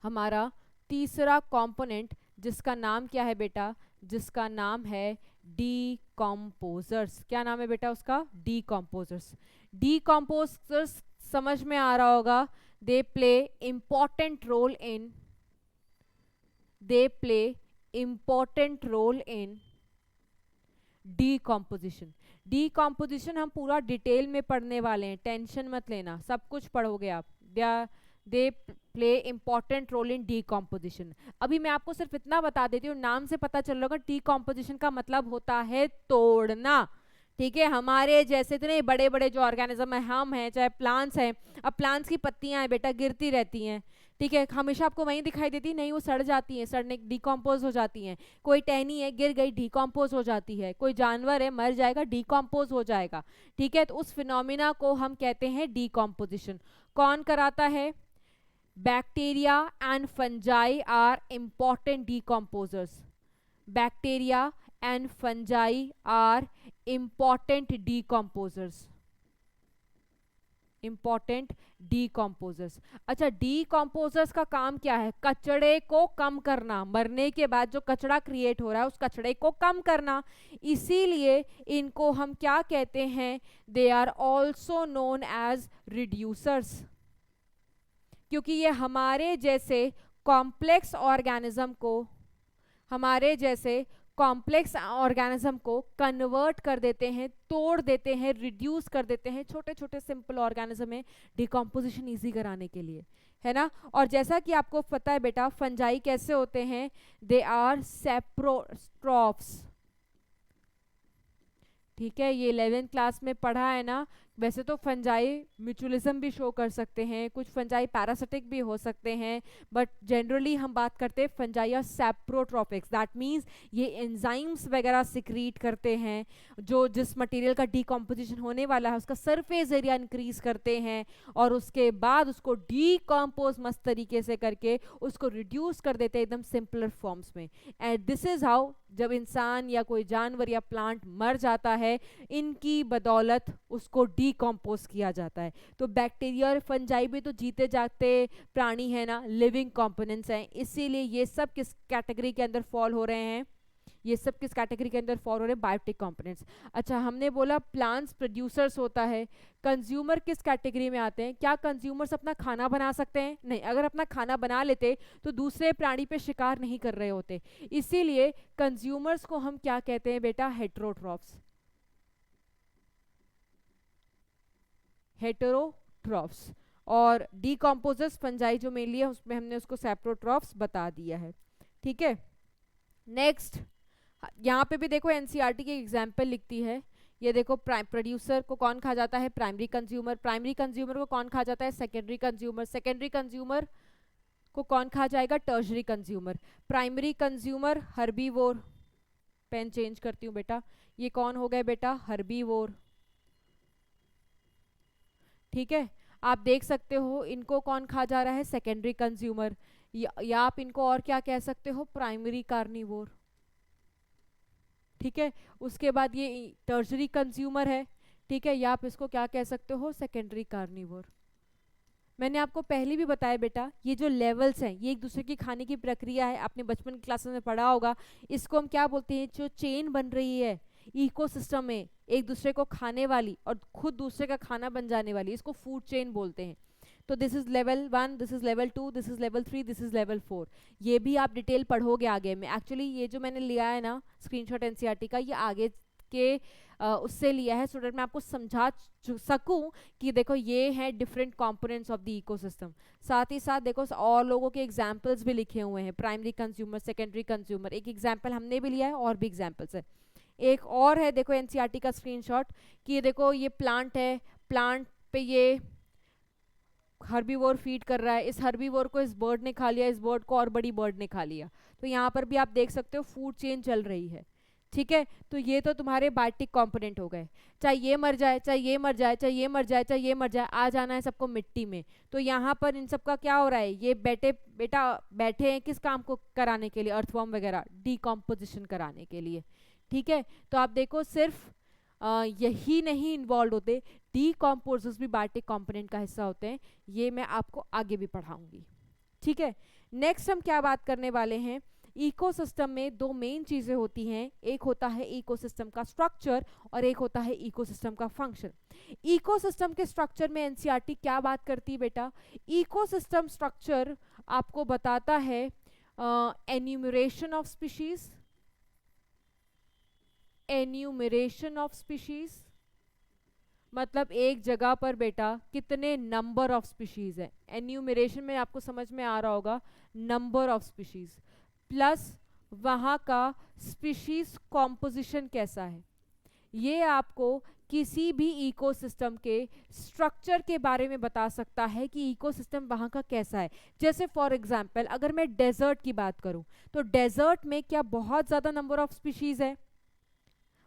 हमारा तीसरा कंपोनेंट जिसका नाम क्या है बेटा? जिसका नाम है डीकम्पोजर्स। क्या नाम है बेटा उसका? डीकम्पोजर्स। डीकम्पोजर्स समझ में आ रहा होगा, they play important role in, they play important role in decomposition. Decomposition हम पूरा डिटेल में पढ़ने वाले हैं, टेंशन मत लेना, सब कुछ पढ़ोगे आप। They play important role in decomposition. अभी मैं आपको सिर्फ इतना बता देती हूँ, नाम से पता चल रहा होगा, डीकम्पोजिशन का मतलब होता है तोड़ना, ठीक है। हमारे जैसे इतने बड़े बड़े जो ऑर्गेनिज्म है, हम हैं चाहे प्लांट्स हैं, अब प्लांट्स की पत्तियां हैं बेटा, गिरती रहती हैं, ठीक है, हमेशा आपको वहीं दिखाई देती नहीं, वो सड़ जाती हैं, सड़ने डिकम्पोज हो जाती हैं। कोई टहनी है गिर गई, डिकम्पोज हो जाती है। कोई जानवर है मर जाएगा, डिकम्पोज हो जाएगा, ठीक है। तो उस फिनोमिना को हम कहते हैं डिकम्पोजिशन। कौन कराता है? Bacteria and fungi are important decomposers. Bacteria and fungi are important decomposers, important decomposers. अच्छा, डीकम्पोजर्स का काम क्या है? कचड़े को कम करना, मरने के बाद जो कचड़ा क्रिएट हो रहा है उस कचड़े को कम करना। इसीलिए इनको हम क्या कहते हैं? They are also known as reducers, क्योंकि ये हमारे जैसे कॉम्प्लेक्स ऑर्गेनिज्म को, हमारे जैसे कॉम्प्लेक्स ऑर्गेनिज्म को कन्वर्ट कर देते हैं, तोड़ देते हैं, रिड्यूस कर देते हैं छोटे छोटे सिंपल ऑर्गेनिज्म में, डिकम्पोजिशन इजी कराने के लिए, है ना। और जैसा कि आपको पता है बेटा, फंजाई कैसे होते हैं? दे आर सेप्रोट्रॉफ्स, ठीक है, ये 11th क्लास में पढ़ा है ना। वैसे तो फंजाई म्यूचुअलिज्म भी शो कर सकते हैं, कुछ फंजाई पैरासिटिक भी हो सकते हैं, बट जनरली हम बात करते हैं फंजाई और सैप्रोट्रॉपिक्स। दैट मींस ये एंजाइम्स वगैरह सिक्रीट करते हैं, जो जिस मटेरियल का डिकम्पोजिशन होने वाला है उसका सरफेस एरिया इंक्रीज करते हैं, और उसके बाद उसको डिकम्पोज मस्त तरीके से करके उसको रिड्यूस कर देते हैं एकदम सिंपलर फॉर्म्स में। एंड दिस इज हाउ, जब इंसान या कोई जानवर या प्लांट मर जाता है, इनकी बदौलत उसको डिकम्पोज किया जाता है। तो बैक्टीरिया और फंजाई भी तो जीते जागते प्राणी है ना, लिविंग कंपोनेंट्स हैं, इसीलिए ये सब किस कैटेगरी के अंदर फॉल हो रहे हैं? ये सब किस कैटेगरी के अंदर फॉल हो रहे हैं? Biotic components. अच्छा, हमने बोला प्लांट्स प्रोड्यूसर्स होता है, कंज्यूमर किस कैटेगरी में आते हैं? क्या कंज्यूमर्स अपना खाना बना सकते हैं? नहीं, अगर अपना खाना बना लेते तो दूसरे प्राणी पे शिकार नहीं कर रहे होते। इसीलिए कंज्यूमर्स को हम क्या कहते हैं बेटा? Heterotrophs, heterotrophs. और डिकम्पोजर्स फंजाई जो मेनली है उसमें हमने उसको सेप्रोट्रॉफ्स बता दिया है, ठीक है। नेक्स्ट, यहाँ पे भी देखो एनसीईआरटी की एग्जाम्पल लिखती है, ये देखो प्रोड्यूसर को कौन खा जाता है? Primary consumer. प्राइमरी कंज्यूमर को कौन खा जाता है? Secondary consumer. सेकेंडरी कंज्यूमर को कौन खा जाएगा? Tertiary consumer. Primary consumer herbivore, pen change करती हूँ बेटा, ये कौन हो गए बेटा? हर्बीवोर, ठीक है। आप देख सकते हो इनको कौन खा जा रहा है? सेकेंडरी कंज्यूमर, या आप इनको और क्या कह सकते हो? प्राइमरी कार्निवोर, ठीक है। उसके बाद ये टर्शरी कंज्यूमर है, ठीक है, या आप इसको क्या कह सकते हो? Secondary carnivore. मैंने आपको पहले भी बताया बेटा, ये जो लेवल्स हैं ये एक दूसरे की खाने की प्रक्रिया है, आपने बचपन की क्लासेस में पढ़ा होगा। इसको हम क्या बोलते हैं, जो चेन बन रही है इकोसिस्टम में एक दूसरे को खाने वाली और खुद दूसरे का खाना बन जाने वाली, इसको फूड चेन बोलते हैं। तो this is level 1, this is level 2, this is level 3, this is level 4। ये भी आप डिटेल पढ़ोगे आगे में। एक्चुअली ये जो मैंने लिया है ना स्क्रीनशॉट एनसीईआरटी का, ये आगे के उससे लिया है, सो दैट मैं आपको समझा सकूं कि देखो ये है different components of the ecosystem. साथ ही साथ देखो और लोगों के एग्जांपल्स भी लिखे हुए हैं, प्राइमरी कंज्यूमर, सेकेंडरी कंज्यूमर, एक एग्जांपल हमने भी लिया है और भी एग्जांपल्स है। एक और है देखो एनसीईआरटी का स्क्रीनशॉट कि ये देखो ये प्लांट है, प्लांट पे ये हर्बीवोर फीड कर रहा है, इस हर्बीवोर को इस बर्ड ने खा लिया, इस बर्ड को और बड़ी बर्ड ने खा लिया। तो यहाँ पर भी आप देख सकते हो फूड चेन चल रही है, ठीक है। तो ये तो तुम्हारे बायोटिक कंपोनेंट हो गए, चाहे ये मर जाए, चाहे ये मर जाए, चाहे ये मर जाए, चाहे ये मर जाए, आ जाना है सबको मिट्टी में। तो यहाँ पर इन सब का क्या हो रहा है, ये बेटा बैठे हैं किस काम को कराने के लिए, अर्थवॉर्म वगैरह डिकम्पोजिशन कराने के लिए, ठीक है। तो आप देखो सिर्फ यही नहीं इन्वॉल्व होते, डीकम्पोजर्स भी बायोटिक कंपोनेंट का हिस्सा होते हैं। ये मैं आपको आगे भी पढ़ाऊंगी, ठीक है। नेक्स्ट हम क्या बात करने वाले हैं, इकोसिस्टम में दो मेन चीजें होती हैं, एक होता है इकोसिस्टम का स्ट्रक्चर और एक होता है इकोसिस्टम का फंक्शन। इकोसिस्टम के स्ट्रक्चर में एनसीईआरटी क्या बात करती है बेटा, इकोसिस्टम स्ट्रक्चर आपको बताता है enumeration of species, enumeration of species मतलब एक जगह पर बेटा कितने नंबर ऑफ स्पीशीज है। एन्यूमरेशन में आपको समझ में आ रहा होगा नंबर ऑफ स्पीशीज, प्लस वहाँ का स्पीशीज कॉम्पोजिशन कैसा है। ये आपको किसी भी इकोसिस्टम के स्ट्रक्चर के बारे में बता सकता है कि इकोसिस्टम वहाँ का कैसा है। जैसे फॉर एग्जांपल अगर मैं डेजर्ट की बात करूँ तो डेजर्ट में क्या बहुत ज़्यादा नंबर ऑफ स्पीशीज है,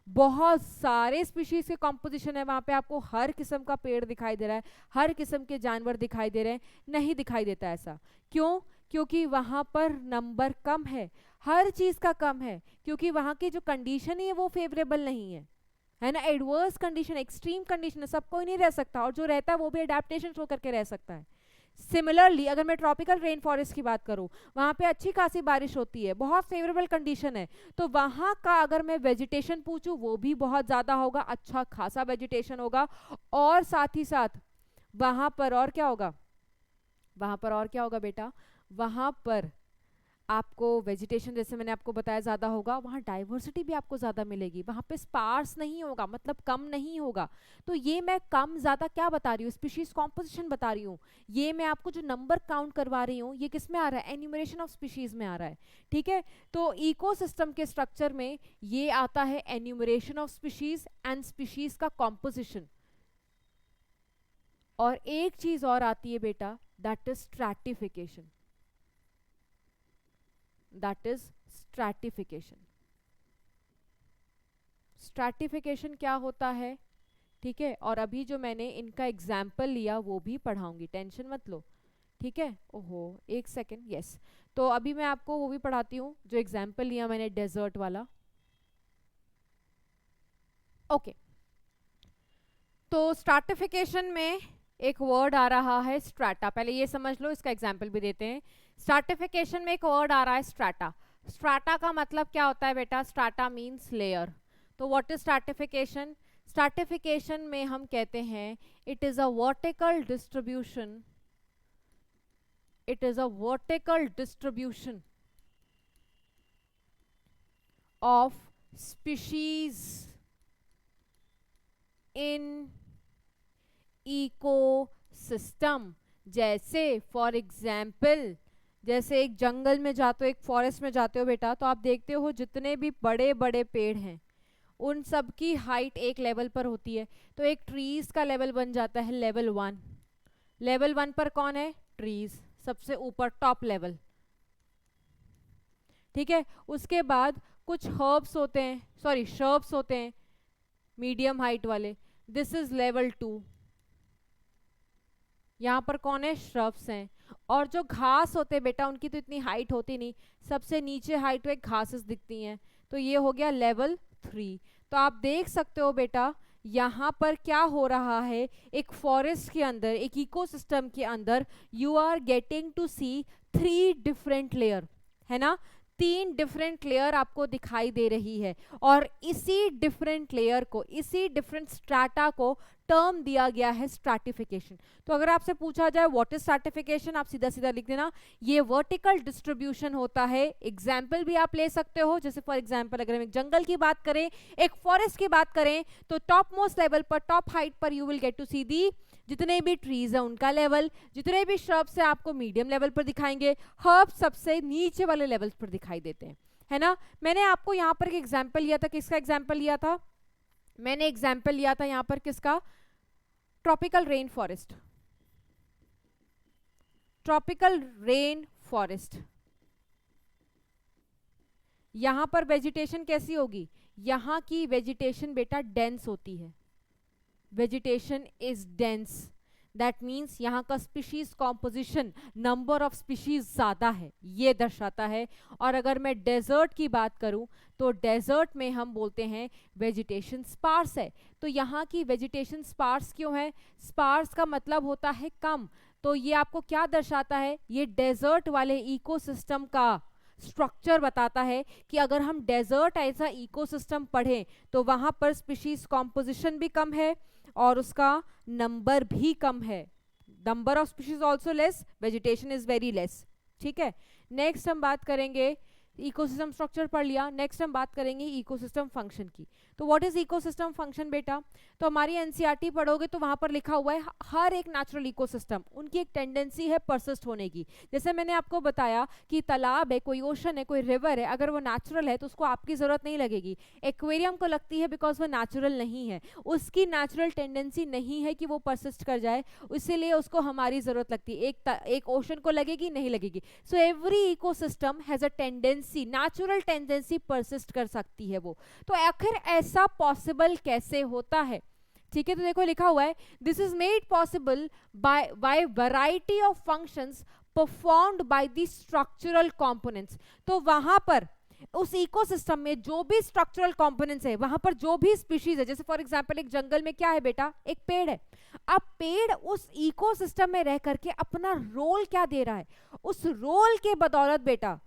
बहुत सारे स्पीशीज के कॉम्पोजिशन है, वहाँ पे आपको हर किस्म का पेड़ दिखाई दे रहा है, हर किस्म के जानवर दिखाई दे रहे हैं, नहीं दिखाई देता ऐसा। क्यों, क्योंकि वहाँ पर नंबर कम है, हर चीज़ का कम है, क्योंकि वहाँ की जो कंडीशन है वो फेवरेबल नहीं है ना, एडवर्स कंडीशन, एक्सट्रीम कंडीशन है, सब कोई नहीं रह सकता, और जो रहता है वो भी एडेप्टेशन शो करके रह सकता है। सिमिलरली अगर मैं ट्रॉपिकल रेन फॉरेस्ट की बात करूं, वहाँ पे अच्छी खासी बारिश होती है, बहुत फेवरेबल कंडीशन है, तो वहाँ का अगर मैं वेजिटेशन पूछूं वो भी बहुत ज़्यादा होगा, अच्छा खासा वेजिटेशन होगा। और साथ ही साथ वहाँ पर और क्या होगा, वहाँ पर और क्या होगा बेटा, वहाँ पर आपको वेजिटेशन जैसे मैंने आपको बताया ज़्यादा होगा, वहाँ डाइवर्सिटी भी आपको ज़्यादा मिलेगी, वहाँ पे स्पार्स नहीं होगा, मतलब कम नहीं होगा। तो ये मैं कम ज़्यादा क्या बता रही हूँ, स्पीशीज कॉम्पोजिशन बता रही हूँ। ये मैं आपको जो नंबर काउंट करवा रही हूँ ये किस में आ रहा है, एन्यूमरेशन ऑफ स्पीशीज में आ रहा है, ठीक है। तो इकोसिस्टम के स्ट्रक्चर में ये आता है enumeration of species and species का कॉम्पोजिशन। और एक चीज़ और आती है बेटा, that is stratification, that is stratification। stratification क्या होता है, ठीक है। और अभी जो मैंने इनका एग्जाम्पल लिया वो भी पढ़ाऊंगी, टेंशन मत लो, ठीक है। ओहो एक सेकेंड, यस, तो अभी मैं आपको वो भी पढ़ाती हूँ जो एग्जाम्पल लिया मैंने डेजर्ट वाला। ओके, तो स्ट्रैटिफिकेशन में एक वर्ड आ रहा है स्ट्रैटा, पहले ये समझ लो, इसका एग्जाम्पल भी देते हैं। स्ट्रैटिफिकेशन में एक वर्ड आ रहा है स्ट्रैटा। स्ट्रैटा का मतलब क्या होता है बेटा, स्ट्रैटा मीन्स लेयर। तो व्हाट इज स्ट्रैटिफिकेशन, स्ट्रैटिफिकेशन में हम कहते हैं it is a vertical distribution, it is a vertical distribution of species in ecosystem. जैसे फॉर एग्जाम्पल, जैसे एक जंगल में जाते हो, एक फॉरेस्ट में जाते हो बेटा, तो आप देखते हो जितने भी बड़े बड़े पेड़ हैं उन सब की हाइट एक लेवल पर होती है। तो एक ट्रीज का लेवल बन जाता है लेवल 1। लेवल 1 पर कौन है, ट्रीज, सबसे ऊपर टॉप लेवल, ठीक है। उसके बाद कुछ हर्ब्स होते हैं, सॉरी श्रब्स होते हैं मीडियम हाइट वाले, दिस इज लेवल 2। यहाँ पर कौन है, श्रब्स हैं। और जो घास होते हैं बेटा उनकी तो इतनी हाइट होती नहीं, सबसे नीचे हाइट पे घासेस दिखती हैं, तो ये हो गया लेवल 3। तो आप देख सकते हो बेटा यहाँ पर क्या हो रहा है, एक फॉरेस्ट के अंदर, एक इकोसिस्टम के अंदर you are getting to see 3 different layer, है ना, 3 डिफरेंट लेयर आपको दिखाई दे रही है। और इसी डिफरेंट लेयर को, इसी डिफरेंट स्ट्रैटा को टर्म दिया गया है स्ट्रैटिफिकेशन। तो अगर आपसे पूछा जाए व्हाट इज स्ट्रैटिफिकेशन, आप सीधा सीधा लिख देना ये वर्टिकल डिस्ट्रीब्यूशन होता है। एग्जाम्पल भी आप ले सकते हो, जैसे फॉर एग्जाम्पल अगर हम एक जंगल की बात करें, एक फॉरेस्ट की बात करें, तो टॉप मोस्ट लेवल पर, टॉप हाइट पर यू विल गेट टू सी दी जितने भी ट्रीज है उनका लेवल, जितने भी श्रब्स है आपको मीडियम लेवल पर दिखाएंगे, हर्ब्स सबसे नीचे वाले लेवल्स पर दिखाई देते हैं, है ना। मैंने आपको यहाँ पर एक एग्जाम्पल लिया था, किसका एग्जाम्पल लिया था, मैंने एग्जाम्पल लिया था यहाँ पर किसका, tropical rain forest, tropical rain forest. यहां पर वेजिटेशन कैसी होगी, यहां की वेजिटेशन बेटा डेंस होती है, vegetation is dense, that means यहाँ का species composition, number of species ज़्यादा है, ये दर्शाता है। और अगर मैं डेजर्ट की बात करूँ तो डेजर्ट में हम बोलते हैं वेजिटेशन स्पार्स है। तो यहाँ की वेजिटेशन स्पार्स क्यों है, स्पार्स का मतलब होता है कम। तो ये आपको क्या दर्शाता है, ये डेजर्ट वाले इकोसिस्टम का स्ट्रक्चर बताता है कि अगर हम डेजर्ट ऐसा इकोसिस्टम पढ़ें तो वहाँ पर स्पीशीज कॉम्पोजिशन भी कम है और उसका नंबर भी कम है, number of species also less, vegetation is very less, ठीक है। नेक्स्ट हम बात करेंगे, इकोसिस्टम स्ट्रक्चर पढ़ लिया, नेक्स्ट हम बात करेंगे इकोसिस्टम फंक्शन की। तो व्हाट इज इकोसिस्टम फंक्शन बेटा, तो हमारी एनसीईआरटी पढ़ोगे तो वहां पर लिखा हुआ है हर एक नेचुरल इकोसिस्टम, उनकी एक टेंडेंसी है परसिस्ट होने की। जैसे मैंने आपको बताया कि तालाब है, कोई ओशन है, कोई रिवर है, अगर वो नेचुरल है तो उसको आपकी जरूरत नहीं लगेगी, एक्वेरियम को लगती है बिकॉज वो नेचुरल नहीं है, उसकी नेचुरल टेंडेंसी नहीं है कि वो परसिस्ट कर जाए, इसीलिए उसको हमारी जरूरत लगती है। एक ओशन को लगेगी, नहीं लगेगी। So every ecosystem has a tendency, natural tendency persist कर सकती है वो। तो आखिर ऐसा पॉसिबल कैसे होता है, ठीक है। तो देखो लिखा हुआ है this is made possible by variety of functions performed by the structural components. तो वहां पर उस इकोसिस्टम में जो भी स्ट्रक्चरल कंपोनेंट्स है, वहां पर जो भी स्पीशीज है, जैसे फॉर एग्जांपल एक जंगल में क्या है बेटा, एक पेड़ है। अब पेड़ उस इकोसिस्टम में रह करके अपना रोल क्या दे रहा है, उस रोल के बदौलत बेटा,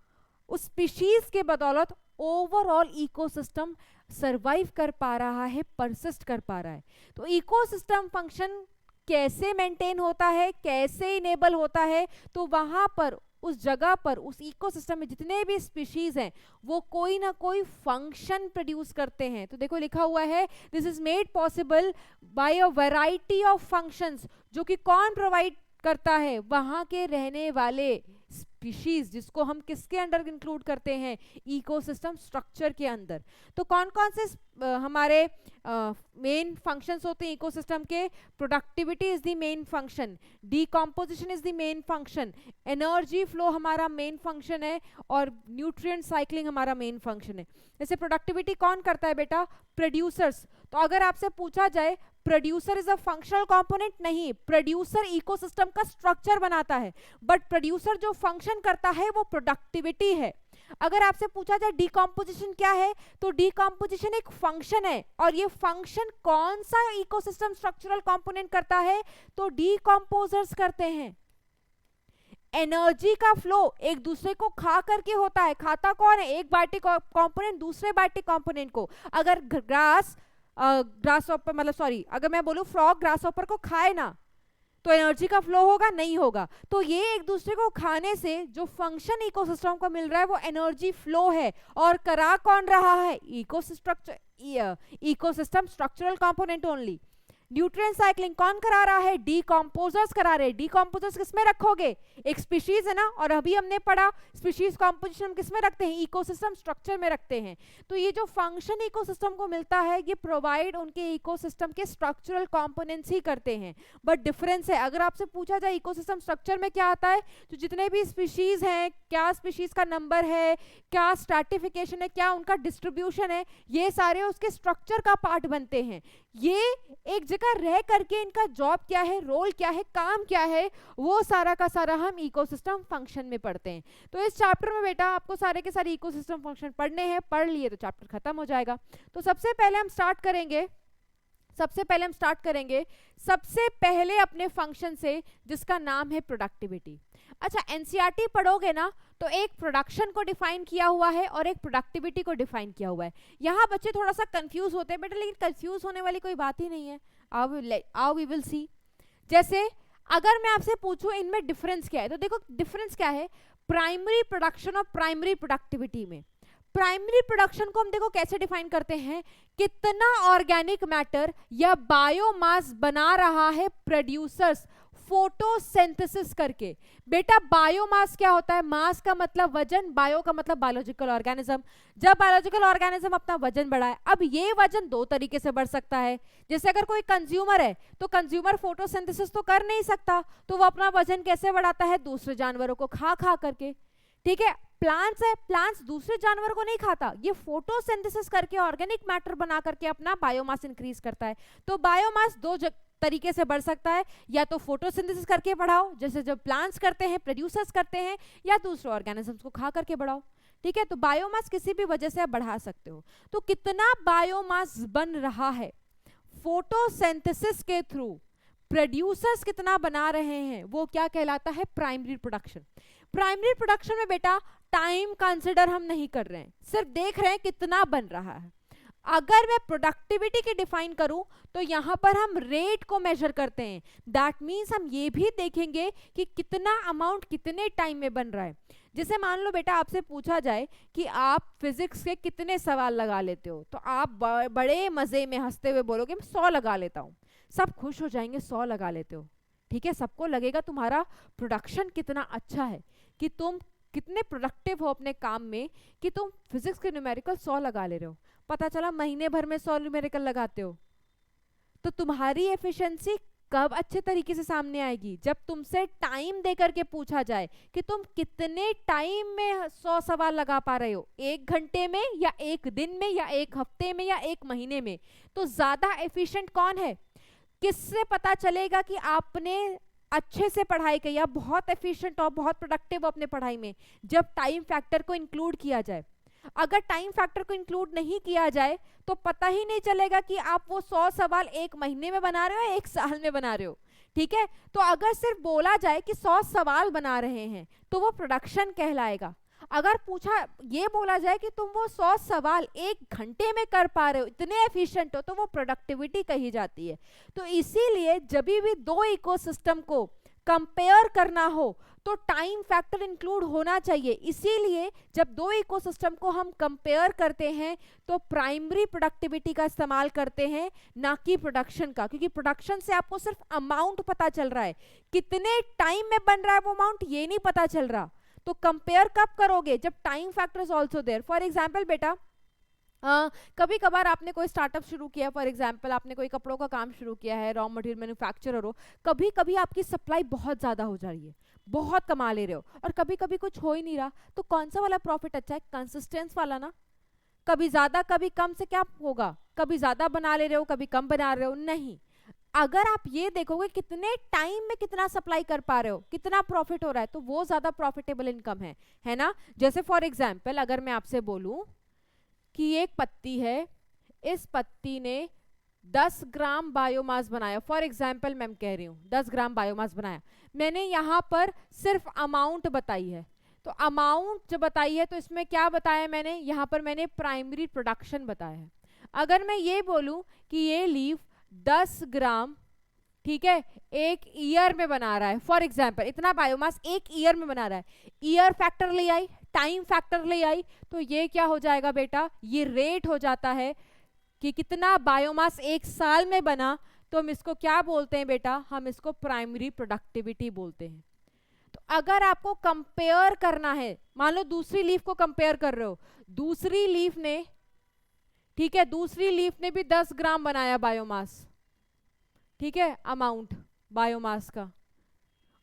उस स्पीशीज के बदौलत ओवरऑल इकोसिस्टम सरवाइव कर पा रहा है, परसिस्ट कर पा रहा है। तो इकोसिस्टम फंक्शन कैसे मेंटेन होता है, कैसे इनेबल होता है, तो वहां पर उस जगह पर, उस इकोसिस्टम में जितने भी स्पीशीज हैं वो कोई ना कोई फंक्शन प्रोड्यूस करते हैं। तो देखो लिखा हुआ है this is made possible by a variety of functions, जो कि कौन प्रोवाइड करता है, वहां के रहने वाले स्पीशीज, जिसको हम किसके अंडर इंक्लूड करते हैं, इकोसिस्टम स्ट्रक्चर के अंदर। तो कौन कौन से हमारे मेन फंक्शंस होते हैं इकोसिस्टम के, productivity is the main function, decomposition is the main function, energy flow हमारा मेन फंक्शन है, और न्यूट्रिएंट साइक्लिंग हमारा मेन फंक्शन है। जैसे प्रोडक्टिविटी कौन करता है बेटा, प्रोड्यूसर्स। तो अगर आपसे पूछा जाए producer is a functional component, नहीं, प्रोड्यूसर इकोसिस्टम का स्ट्रक्चर बनाता है, बट प्रोड्यूसर जो फंक्शन करता है वो प्रोडक्टिविटी है। अगर आपसे पूछा जाए डीकॉम्पोजिशन क्या है, तो डीकॉम्पोजिशन एक फंक्शन है, और ये फंक्शन कौन सा इकोसिस्टम स्ट्रक्चरल कंपोनेंट करता है, तो डीकॉम्पोजर्स करते हैं। एनर्जी का फ्लो एक दूसरे को खा करके होता है, खाता कौन है, एक बायोटिक कंपोनेंट दूसरे बायोटिक कंपोनेंट को। अगर ग्रास ऑपर, मतलब सॉरी, अगर मैं बोलूं फ्रॉग ग्रास ऑपर को खाए ना, तो एनर्जी का फ्लो होगा, नहीं होगा। तो ये एक दूसरे को खाने से जो फंक्शन इकोसिस्टम को मिल रहा है वो एनर्जी फ्लो है, और करा कौन रहा है, ecosystem structural component only. Nutrient cycling कौन करा रहा है, डीकॉम्पोजर्स करा रहे हैं। डीकॉम्पोजर्स किसमें रखोगे, एक स्पीशीज है ना, और अभी हमने पढ़ा स्पीशीज कॉम्पोजिशन किसमें रखते हैं, इकोसिस्टम स्ट्रक्चर में रखते हैं। तो ये जो फंक्शन इकोसिस्टम को मिलता है ये प्रोवाइड उनके इकोसिस्टम के स्ट्रक्चरल कंपोनेंट्स ही करते हैं। बट डिफरेंस है, अगर आपसे पूछा जाए इकोसिस्टम स्ट्रक्चर में क्या आता है, तो जितने भी स्पीशीज हैं, क्या स्पीशीज का नंबर है, क्या स्ट्रैटिफिकेशन है, क्या उनका डिस्ट्रीब्यूशन है, ये सारे उसके स्ट्रक्चर का पार्ट बनते हैं। ये एक जगह रह करके इनका जॉब क्या है, रोल क्या है, काम क्या है, वो सारा का सारा हम इकोसिस्टम फंक्शन में पढ़ते हैं। तो इस चैप्टर में बेटा आपको सारे के सारे इकोसिस्टम फंक्शन पढ़ने हैं, पढ़ लिए तो चैप्टर खत्म हो जाएगा। तो सबसे पहले हम स्टार्ट करेंगे सबसे पहले हम स्टार्ट करेंगे सबसे पहले अपने फंक्शन से जिसका नाम है प्रोडक्टिविटी। अच्छा, एनसीईआरटी पढ़ोगे ना तो एक प्रोडक्शन को डिफाइन किया हुआ है और एक प्रोडक्टिविटी को डिफाइन किया हुआ है। यहाँ बच्चे थोड़ा सा कंफ्यूज होते हैं बेटा, लेकिन कंफ्यूज होने वाली कोई बात ही नहीं है। आओ वी विल सी। जैसे अगर मैं आपसे पूछूं इनमें डिफरेंस क्या है, तो देखो डिफरेंस क्या है प्राइमरी प्रोडक्शन और प्राइमरी प्रोडक्टिविटी में। प्राइमरी प्रोडक्शन को हम देखो कैसे डिफाइन करते हैं, कितना ऑर्गेनिक मैटर या बायोमास बना रहा है प्रोड्यूसर्स फोटोसिंथेसिस करके। बेटा बायोमास क्या होता है, मास का मतलब वजन, बायो का मतलब बायोलॉजिकल ऑर्गेनिज्म। जब बायोलॉजिकल ऑर्गेनिज्म अपना वजन बढ़ाए, अब ये वजन दो तरीके से बढ़ सकता है। जैसे अगर कोई कंज्यूमर है तो कंज्यूमर फोटोसिंथेसिस तो कर नहीं सकता, तो वो अपना वजन कैसे बढ़ाता है, दूसरे जानवरों को खा खा करके। ठीक है, प्लांट्स है, प्लांट्स दूसरे जानवर को नहीं खाता, ये फोटोसिंथेसिस करके ऑर्गेनिक मैटर बना करके अपना बायोमास इंक्रीज करता है। तो बायोमास दो तरीके से बढ़ सकता है, या तो फोटोसिंथेसिस करके बढ़ाओ जैसे जब प्लांट्स करते हैं, प्रोड्यूसर्स करते हैं, या दूसरे ऑर्गेनिजम्स को खा करके बढ़ाओ। ठीक है, तो बायोमास किसी भी वजह से आप बढ़ा सकते हो। तो कितना बायोमास बन रहा है फोटोसिंथेसिस के थ्रू, प्रोड्यूसर्स कितना बना रहे हैं, वो क्या कहलाता है प्राइमरी प्रोडक्शन। प्राइमरी प्रोडक्शन में बेटा टाइम कंसिडर हम नहीं कर रहे हैं, सिर्फ देख रहे हैं कितना बन रहा है। अगर मैं प्रोडक्टिविटी की डिफाइन करूं तो यहां पर हम रेट को मेजर करते हैं। दैट मींस हम ये भी देखेंगे कि कितना अमाउंट कितने टाइम में बन रहा है। जैसे मान लो बेटा आपसे पूछा जाए कि आप फिजिक्स के कितने सवाल लगा लेते हो, तो आप बड़े मजे में हंसते हुए बोलोगे मैं 100 लगा लेता हूँ। सब खुश हो जाएंगे 100 लगा लेते हो। ठीक है, सबको लगेगा तुम्हारा प्रोडक्शन कितना अच्छा है, कि तुम कितने प्रोडक्टिव हो अपने काम में, कि तुम फिजिक्स के न्यूमेरिकल 100 लगा ले रहे हो। पता चला महीने भर में 100 न्यूमेरिकल लगाते हो, तो तुम्हारी एफिशिएंसी कब अच्छे तरीके से सामने आएगी, जब तुमसे टाइम देकर के पूछा जाए कि तुम कितने टाइम में 100 सवाल लगा पा रहे हो, 1 घंटे में या 1 दिन में या 1 हफ्ते में या 1 महीने में। तो ज्यादा एफिशिएंट कौन है, किससे पता चलेगा कि आपने अच्छे से पढ़ाई की या बहुत एफिशिएंट और बहुत प्रोडक्टिव हो अपने पढ़ाई में, जब टाइम फैक्टर को इंक्लूड किया जाए। अगर टाइम फैक्टर को इंक्लूड नहीं किया जाए तो पता ही नहीं चलेगा कि आप वो 100 सवाल 1 महीने में बना रहे हो या 1 साल में बना रहे हो। ठीक है, तो अगर सिर्फ बोला जाए कि 100 सवाल बना रहे हैं तो वो प्रोडक्शन कहलाएगा। अगर पूछा ये बोला जाए कि तुम वो 100 सवाल 1 घंटे में कर पा रहे हो, इतने एफिशिएंट हो, तो वो प्रोडक्टिविटी कही जाती है। तो इसीलिए जब भी दो इकोसिस्टम को कंपेयर करना हो तो टाइम फैक्टर इंक्लूड होना चाहिए। इसीलिए जब दो इकोसिस्टम को हम कंपेयर करते हैं तो प्राइमरी प्रोडक्टिविटी का इस्तेमाल करते हैं, ना कि प्रोडक्शन का, क्योंकि प्रोडक्शन से आपको सिर्फ अमाउंट पता चल रहा है, कितने टाइम में बन रहा है वो अमाउंट ये नहीं पता चल रहा। तो कंपेयर कब करोगे, जब time factor is also there. For example बेटा कभी कभार आपने कोई स्टार्टअप शुरू किया, फॉर एग्जांपल आपने कोई कपड़ों का काम शुरू किया है, रॉ मटेरियल मैन्युफैक्चरर हो, कभी कभी आपकी सप्लाई बहुत ज़्यादा हो जा रही है, बहुत कमा ले रहे हो, और कभी कभी कुछ हो ही नहीं रहा, तो कौन सा वाला प्रॉफिट अच्छा है, कंसिस्टेंस वाला ना। कभी ज़्यादा कभी कम से क्या होगा, कभी ज़्यादा बना ले रहे हो कभी कम बना रहे हो, नहीं। अगर आप ये देखोगे कितने टाइम में कितना सप्लाई कर पा रहे हो, कितना प्रॉफिट हो रहा है, तो वो ज़्यादा प्रॉफिटेबल इनकम है ना। जैसे फॉर एग्जाम्पल अगर मैं आपसे बोलूँ कि एक पत्ती है, इस पत्ती ने 10 ग्राम बायोमास बनाया, फॉर एग्जाम्पल मैं कह रही हूँ 10 ग्राम बायोमास बनाया, मैंने यहाँ पर सिर्फ अमाउंट बताई है। तो अमाउंट जो बताई है तो इसमें क्या बताया मैंने, यहाँ पर मैंने प्राइमरी प्रोडक्शन बताया है। अगर मैं ये बोलूँ कि ये लीफ 10 ग्राम, ठीक है, 1 ईयर में बना रहा है, फॉर एग्जाम्पल इतना बायोमास 1 ईयर में बना रहा है, ईयर फैक्टर ले आई, टाइम फैक्टर ले आई, तो ये क्या हो जाएगा बेटा, ये रेट हो जाता है कि कितना बायोमास 1 साल में बना। तो हम इसको क्या बोलते हैं बेटा, हम इसको प्राइमरी प्रोडक्टिविटी बोलते हैं। तो अगर आपको कंपेयर करना है, मान लो दूसरी लीफ को कंपेयर कर रहे हो, दूसरी लीफ ने, ठीक है, दूसरी लीफ ने भी 10 ग्राम बनाया बायोमास, ठीक है, अमाउंट बायोमास का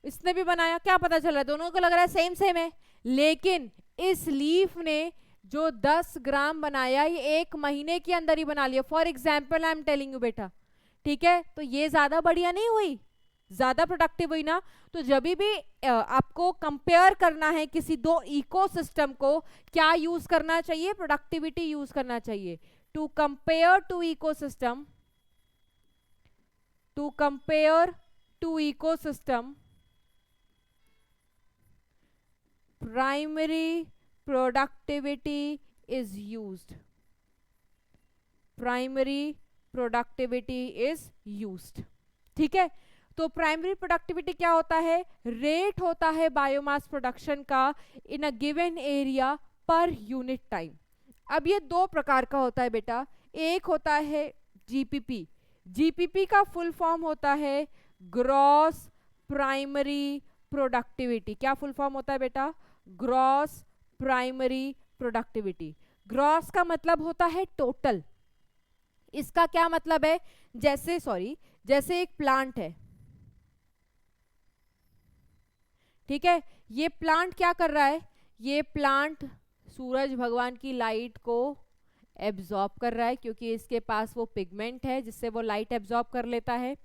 इसने भी बनाया, क्या पता चल रहा है, दोनों को लग रहा है सेम सेम है, लेकिन इस लीफ ने जो 10 ग्राम बनाया ये 1 महीने के अंदर ही बना लिया। For example I am telling you बेटा, ठीक है, तो ये ज्यादा बढ़िया नहीं हुई, ज्यादा प्रोडक्टिव हुई ना। तो जब भी आपको कंपेयर करना है किसी दो इकोसिस्टम को, क्या यूज करना चाहिए, प्रोडक्टिविटी यूज करना चाहिए। To compare two ecosystem, to compare two ecosystem, primary productivity is used. Primary productivity is used. ठीक है, तो प्राइमरी प्रोडक्टिविटी क्या होता है? रेट होता है बायोमास प्रोडक्शन का in a given area per unit time. अब ये दो प्रकार का होता है बेटा. एक होता है जीपीपी. जीपीपी का फुल फॉर्म होता है ग्रॉस प्राइमरी प्रोडक्टिविटी. क्या फुल फॉर्म होता है बेटा? Gross primary productivity. ग्रॉस का मतलब होता है टोटल. इसका क्या मतलब है? जैसे एक प्लांट है, ठीक है, ये प्लांट क्या कर रहा है? ये प्लांट सूरज भगवान की लाइट को एब्जॉर्ब कर रहा है, क्योंकि इसके पास वो पिगमेंट है जिससे वो लाइट एब्जॉर्ब कर लेता है.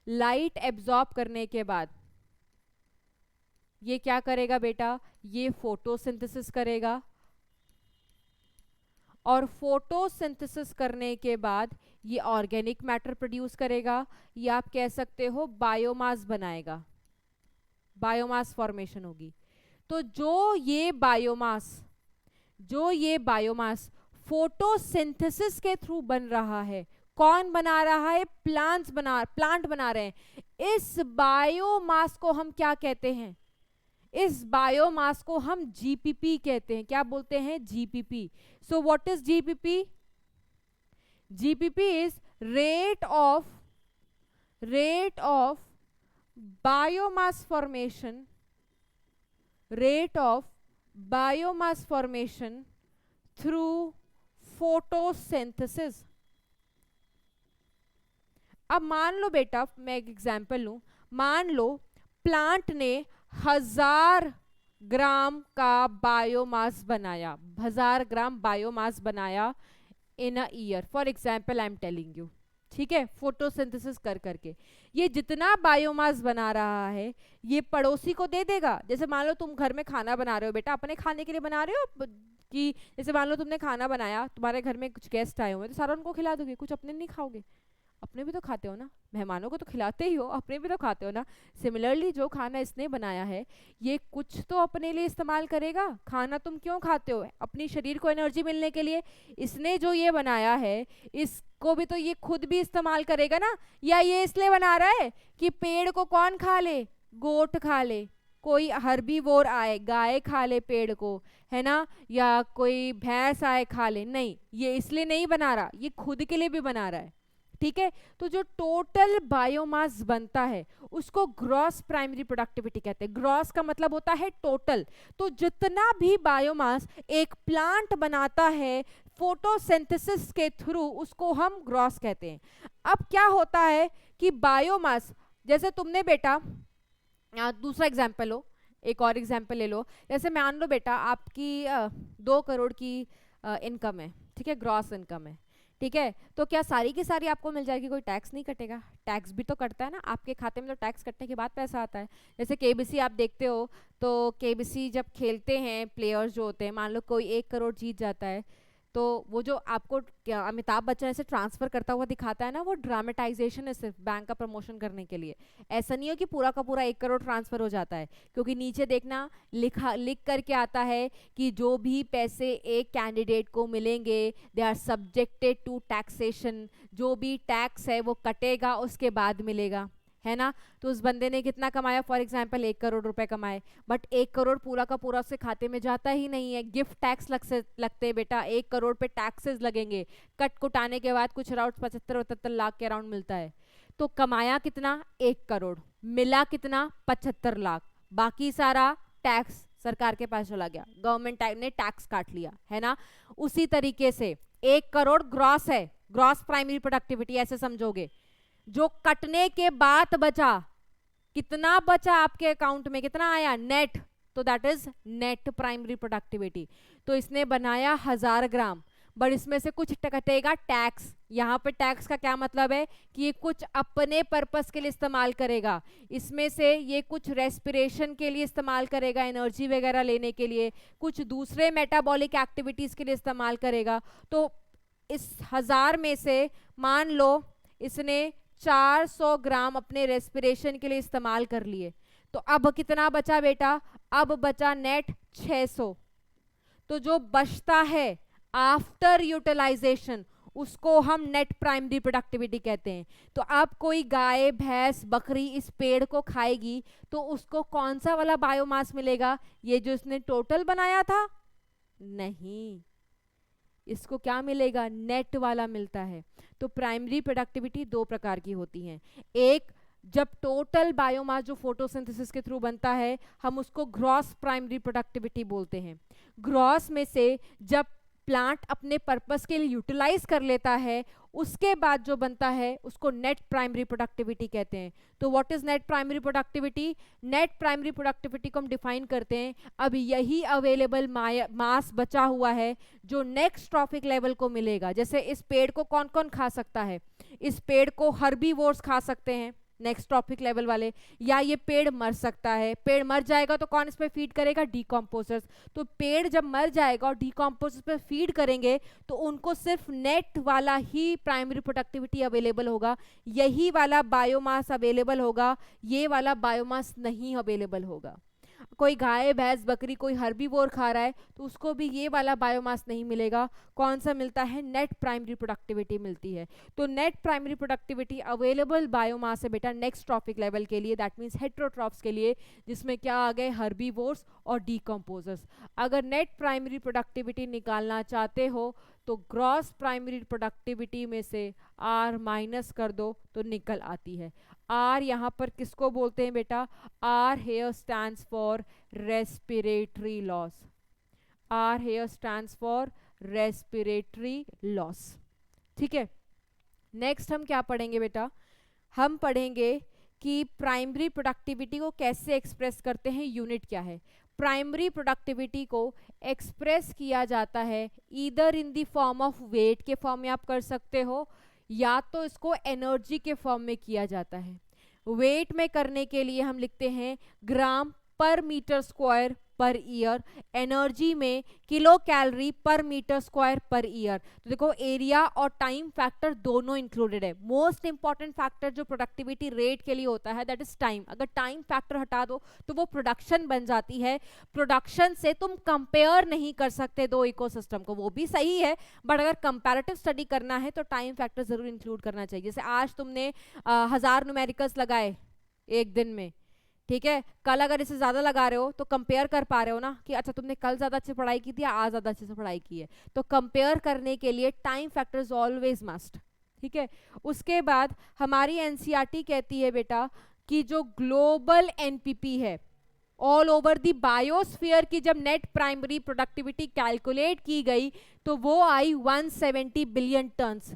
लाइट एब्जॉर्ब करने के बाद ये क्या करेगा बेटा? ये फोटोसिंथेसिस करेगा, और फोटोसिंथेसिस करने के बाद ये ऑर्गेनिक मैटर प्रोड्यूस करेगा, या आप कह सकते हो बायोमास बनाएगा. बायोमास फॉर्मेशन होगी. तो जो ये बायोमास फोटोसिंथेसिस के थ्रू बन रहा है, कौन बना रहा है? प्लांट बना रहे हैं. इस बायोमास को हम क्या कहते हैं? इस बायोमास को हम जीपीपी कहते हैं. क्या बोलते हैं? GPP. So what is GPP? GPP is rate of biomass formation through photosynthesis. अब मान लो बेटा, मैं एक एग्जांपल लूं. मान लो प्लांट ने 1000 ग्राम का बायोमास बनाया, 1000 ग्राम बायोमास बनाया in a year. For example I am telling you. ठीक है, फोटोसिंथेसिस कर करके ये जितना बायोमास बना रहा है ये पड़ोसी को दे देगा. जैसे मान लो तुम घर में खाना बना रहे हो बेटा, अपने खाने के लिए बना रहे हो, कि जैसे मान लो तुमने खाना बनाया, तुम्हारे घर में कुछ गेस्ट आए हुए, तो सारा उनको खिला दोगे, कुछ अपने नहीं खाओगे? अपने भी तो खाते हो ना, मेहमानों को तो खिलाते ही हो, अपने भी तो खाते हो ना. सिमिलरली जो खाना इसने बनाया है ये कुछ तो अपने लिए इस्तेमाल करेगा. खाना तुम क्यों खाते हो? अपनी शरीर को एनर्जी मिलने के लिए. इसने जो ये बनाया है इसको भी तो ये खुद भी इस्तेमाल करेगा ना. या ये इसलिए बना रहा है कि पेड़ को कौन खा ले? गोट खा ले, कोई हर्बीवोर आए, गाय खा ले पेड़ को, है ना, या कोई भैंस आए खा ले? नहीं, ये इसलिए नहीं बना रहा, ये खुद के लिए भी बना रहा है. ठीक है, तो जो टोटल बायोमास बनता है उसको ग्रॉस प्राइमरी प्रोडक्टिविटी कहते हैं. ग्रॉस का मतलब होता है टोटल. तो जितना भी बायोमास एक प्लांट बनाता है फोटोसिंथेसिस के थ्रू, उसको हम ग्रॉस कहते हैं. अब क्या होता है कि बायोमास, जैसे तुमने बेटा दूसरा एग्जाम्पल लो, एक और एग्जाम्पल ले लो. जैसे मान लो बेटा आपकी 2 करोड़ की इनकम है, ठीक है, ग्रॉस इनकम है. ठीक है, तो क्या सारी की सारी आपको मिल जाएगी? कोई टैक्स नहीं कटेगा? टैक्स भी तो कटता है ना आपके खाते में, तो टैक्स कटने के बाद पैसा आता है. जैसे केबीसी आप देखते हो, तो केबीसी जब खेलते हैं प्लेयर्स जो होते हैं, मान लो कोई 1 करोड़ जीत जाता है, तो वो जो आपको अमिताभ बच्चन ऐसे ट्रांसफर करता हुआ दिखाता है ना, वो ड्रामेटाइजेशन है सिर्फ बैंक का प्रमोशन करने के लिए. ऐसा नहीं हो कि पूरा का पूरा 1 करोड़ ट्रांसफर हो जाता है, क्योंकि नीचे देखना लिख करके आता है कि जो भी पैसे एक कैंडिडेट को मिलेंगे they are subjected to taxation. जो भी टैक्स है वो कटेगा, उसके बाद मिलेगा, है ना. तो उस बंदे ने कितना कमाया? फॉर एग्जाम्पल 1 करोड़ रुपए कमाए, बट 1 करोड़ पूरा का पूरा उसके खाते में जाता ही नहीं है. गिफ्ट टैक्स लगते हैं बेटा. 1 करोड़ पे टैक्सेस लगेंगे, कट कुटाने के बाद कुछ अराउंड 75-78 लाख के अराउंड मिलता है. तो कमाया कितना? 1 करोड़, मिला कितना? 75 लाख. बाकी सारा टैक्स सरकार के पास चला गया, गवर्नमेंट ने टैक्स काट लिया, है ना. उसी तरीके से 1 करोड़ ग्रॉस है, ग्रॉस प्राइमरी प्रोडक्टिविटी ऐसे समझोगे. जो कटने के बाद बचा, कितना बचा आपके अकाउंट में, कितना आया? नेट. तो that is net primary productivity. तो इसने बनाया 1000 ग्राम, बट इसमें से कुछ कटेगा टैक्स. यहाँ पे टैक्स का क्या मतलब है कि ये कुछ अपने पर्पस के लिए इस्तेमाल करेगा. इसमें से ये कुछ रेस्पिरेशन के लिए इस्तेमाल करेगा, एनर्जी वगैरह लेने के लिए, कुछ दूसरे मेटाबॉलिक एक्टिविटीज के लिए इस्तेमाल करेगा. तो इस 1000 में से मान लो इसने 400 ग्राम अपने रेस्पिरेशन के लिए इस्तेमाल कर लिए। तो अब कितना बचा बेटा, अब बचा नेट 600। तो जो बचता है आफ्टर यूटिलाइजेशन उसको हम नेट प्राइमरी प्रोडक्टिविटी कहते हैं। तो अब कोई गाय भैंस बकरी इस पेड़ को खाएगी तो उसको कौन सा वाला बायोमास मिलेगा, ये जो इसने टोटल बनाया था? नहीं, इसको क्या मिलेगा, नेट वाला मिलता है। तो प्राइमरी प्रोडक्टिविटी दो प्रकार की होती है। एक, जब टोटल बायोमास जो फोटोसिंथेसिस के थ्रू बनता है हम उसको ग्रॉस प्राइमरी प्रोडक्टिविटी बोलते हैं। ग्रॉस में से जब प्लांट अपने पर्पस के लिए यूटिलाइज कर लेता है उसके बाद जो बनता है उसको नेट प्राइमरी प्रोडक्टिविटी कहते हैं। तो what is net primary productivity? Net primary productivity को हम डिफाइन करते हैं, अब यही अवेलेबल मास बचा हुआ है जो नेक्स्ट ट्रॉफिक लेवल को मिलेगा। जैसे इस पेड़ को कौन कौन खा सकता है? इस पेड़ को हर्बीवोर्स खा सकते हैं, नेक्स्ट ट्रॉफिक लेवल वाले, या ये पेड़ मर सकता है। पेड़ मर जाएगा तो कौन इस पे फीड करेगा? डीकम्पोजर्स। तो पेड़ जब मर जाएगा और डीकम्पोजर्स पे फीड करेंगे तो उनको सिर्फ नेट वाला ही प्राइमरी प्रोडक्टिविटी अवेलेबल होगा, यही वाला बायोमास अवेलेबल होगा, ये वाला बायोमास नहीं अवेलेबल होगा। कोई गाय भैंस बकरी कोई हर्बीवोर खा रहा है तो उसको भी ये वाला बायोमास नहीं मिलेगा। कौन सा मिलता है? नेट प्राइमरी प्रोडक्टिविटी मिलती है। तो net primary productivity available biomass है बेटा नेक्स्ट ट्रॉफिक लेवल के लिए, दैट मीन्स हेटेरोट्रॉफ्स के लिए, जिसमें क्या आ गए? हर्बीवोर्स और डीकम्पोजर्स। अगर नेट प्राइमरी प्रोडक्टिविटी निकालना चाहते हो तो ग्रॉस प्राइमरी प्रोडक्टिविटी में से आर माइनस कर दो तो निकल आती है। आर यहाँ पर किसको बोलते हैं बेटा? R here stands for respiratory loss. R here stands for respiratory loss. ठीक है, नेक्स्ट हम क्या पढ़ेंगे बेटा? हम पढ़ेंगे कि प्राइमरी प्रोडक्टिविटी को कैसे एक्सप्रेस करते हैं, यूनिट क्या है। प्राइमरी प्रोडक्टिविटी को एक्सप्रेस किया जाता है either in the form of weight के फॉर्म में आप कर सकते हो, या तो इसको एनर्जी के फॉर्म में किया जाता है। वेट में करने के लिए हम लिखते हैं gram per metre square per year, energy में kilo calorie per metre square per year. तो देखो एरिया और टाइम फैक्टर दोनों इंक्लूडेड है। मोस्ट इंपॉर्टेंट फैक्टर जो प्रोडक्टिविटी रेट के लिए होता है दैट इज टाइम। अगर टाइम फैक्टर हटा दो तो वो प्रोडक्शन बन जाती है। प्रोडक्शन से तुम कंपेयर नहीं कर सकते दो इकोसिस्टम को, वो भी सही है, बट अगर कंपैरेटिव स्टडी करना है तो टाइम फैक्टर जरूर इंक्लूड करना चाहिए। जैसे आज तुमने 1000 न्यूमेरिकल्स लगाए एक दिन में, ठीक है, कल अगर इसे ज्यादा लगा रहे हो तो कंपेयर कर पा रहे हो ना कि अच्छा तुमने कल ज्यादा अच्छी पढ़ाई की थी या आज ज्यादा अच्छे से पढ़ाई की है। तो कंपेयर करने के लिए time factor is always must. ठीक है, उसके बाद हमारी एनसीईआरटी कहती है बेटा कि जो ग्लोबल एनपीपी है ऑल ओवर दी बायोस्फीयर की जब नेट प्राइमरी प्रोडक्टिविटी कैलकुलेट की गई तो वो आई 170 बिलियन टन्स।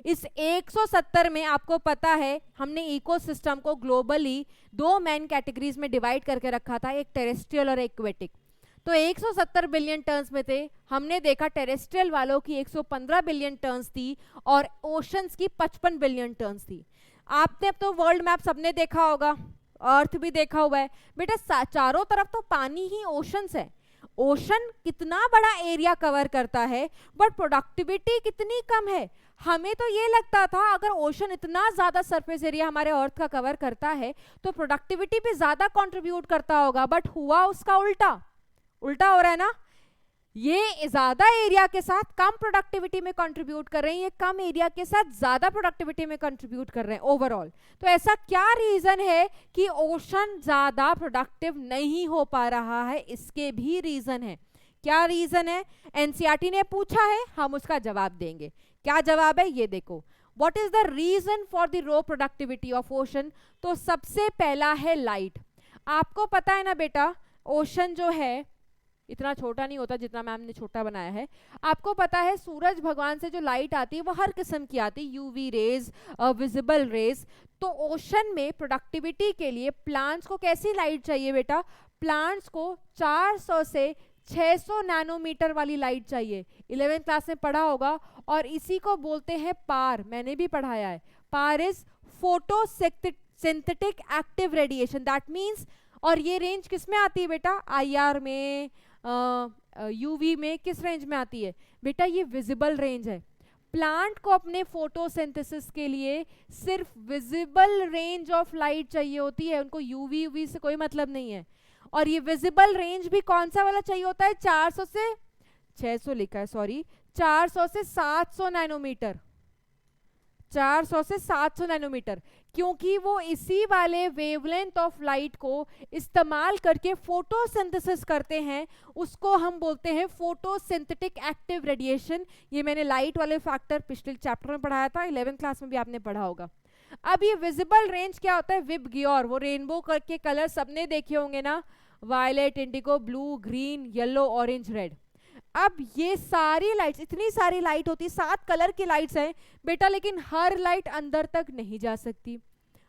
इस 170 में आपको पता है हमने इकोसिस्टम को ग्लोबली दो मेन कैटेगरीज में डिवाइड करके रखा था, एक टेरेस्ट्रियल और एक्वेटिक। तो 170 बिलियन टन्स में थे, हमने देखा टेरेस्ट्रियल वालों की 115 बिलियन टन्स थी और ओशंस की 55 बिलियन टन्स थी। आपने अब तो वर्ल्ड मैप सबने देखा होगा, अर्थ भी देखा हुआ है बेटा, चारों तरफ तो पानी ही ओशंस है। ओशन कितना बड़ा एरिया कवर करता है बट प्रोडक्टिविटी कितनी कम है। हमें तो ये लगता था अगर ओशन इतना ज्यादा सरफेस एरिया हमारे अर्थ का कवर करता है तो प्रोडक्टिविटी भी ज्यादा कंट्रीब्यूट करता होगा, बट हुआ उसका उल्टा। उल्टा हो रहा है ना, ये ज्यादा एरिया के साथ कम प्रोडक्टिविटी में कंट्रीब्यूट कर रहे हैं, ये कम एरिया के साथ ज्यादा प्रोडक्टिविटी में कंट्रीब्यूट कर रहे हैं ओवरऑल। तो ऐसा क्या रीजन है कि ओशन ज्यादा प्रोडक्टिव नहीं हो पा रहा है? इसके भी रीजन है। क्या रीजन है? एनसीईआरटी ने पूछा है, हम उसका जवाब देंगे। क्या जवाब है ये देखो, what is the reason for the low productivity of ocean? तो सबसे पहला है लाइट। आपको पता है ना बेटा, ओशन जो है इतना छोटा नहीं होता जितना मैम ने छोटा बनाया है। आपको पता है सूरज भगवान से जो लाइट आती है वो हर किस्म की आती है, यूवी रेज, विजिबल रेज। तो ओशन में प्रोडक्टिविटी के लिए प्लांट्स को कैसी लाइट चाहिए बेटा? प्लांट्स को 400 से 600 नैनोमीटर वाली लाइट चाहिए। 11th क्लास में पढ़ा होगा, और इसी को बोलते हैं पार, मैंने भी पढ़ाया है। PAR is photosynthetic active radiation, that means, और ये रेंज किस में आती है बेटा? IR में, यूवी में, किस रेंज में आती है बेटा? ये विजिबल रेंज है। प्लांट को अपने फोटोसिंथेसिस के लिए सिर्फ विजिबल रेंज ऑफ लाइट चाहिए होती है, उनको यूवी यूवी से कोई मतलब नहीं है। और ये विजिबल रेंज भी कौन सा वाला चाहिए होता है, 400 से 600 लिखा है, सॉरी 400 से 700 नैनोमीटर, 400 से 700 नैनोमीटर, क्योंकि वो इसी वाले वेवलेंथ ऑफ लाइट को इस्तेमाल करके फोटोसिंथेसिस करते हैं, उसको हम बोलते हैं फोटोसिंथेटिक एक्टिव रेडिएशन। ये मैंने लाइट वाले फैक्टर पिछले चैप्टर में पढ़ाया था, 11th क्लास में भी आपने पढ़ा होगा। अब ये विजिबल रेंज क्या होता है, विब गियोर, वो रेनबो के कलर सबने देखे होंगे ना, violet, indigo, blue, green, yellow, orange, red. अब ये सारी लाइट्स, इतनी सारी लाइट होती है, 7 कलर की लाइट्स हैं बेटा, लेकिन हर लाइट अंदर तक नहीं जा सकती।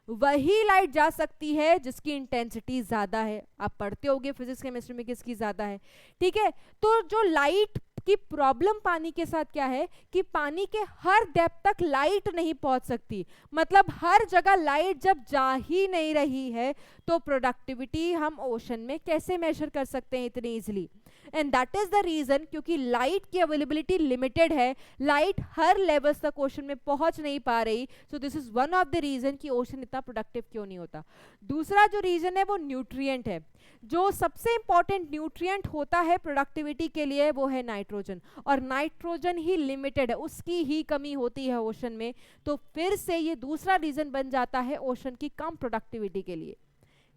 वही लाइट जा सकती है जिसकी इंटेंसिटी ज्यादा है। आप पढ़ते होगे फिजिक्स केमिस्ट्री में किसकी ज्यादा है, ठीक है। तो जो लाइट की प्रॉब्लम पानी के साथ क्या है कि पानी के हर डेप्थ तक लाइट नहीं पहुंच सकती, मतलब हर जगह लाइट जब जा ही नहीं रही है तो प्रोडक्टिविटी हम ओशन में कैसे मेजर कर सकते हैं इतनी easily. And that is the reason, क्योंकि लाइट की अवेलेबिलिटी लिमिटेड है, लाइट हर लेवल्स तक ओशन में पहुंच नहीं पा रही। So this is one of the reason कि ओशन इतना प्रोडक्टिव क्यों नहीं होता। दूसरा जो रीजन है वो न्यूट्रिएंट है। जो सबसे इंपॉर्टेंट न्यूट्रिएंट होता है प्रोडक्टिविटी के लिए वो है नाइट्रोजन, और नाइट्रोजन ही लिमिटेड है, उसकी ही कमी होती है ओशन में। तो फिर से ये दूसरा रीजन बन जाता है ओशन की कम प्रोडक्टिविटी के लिए,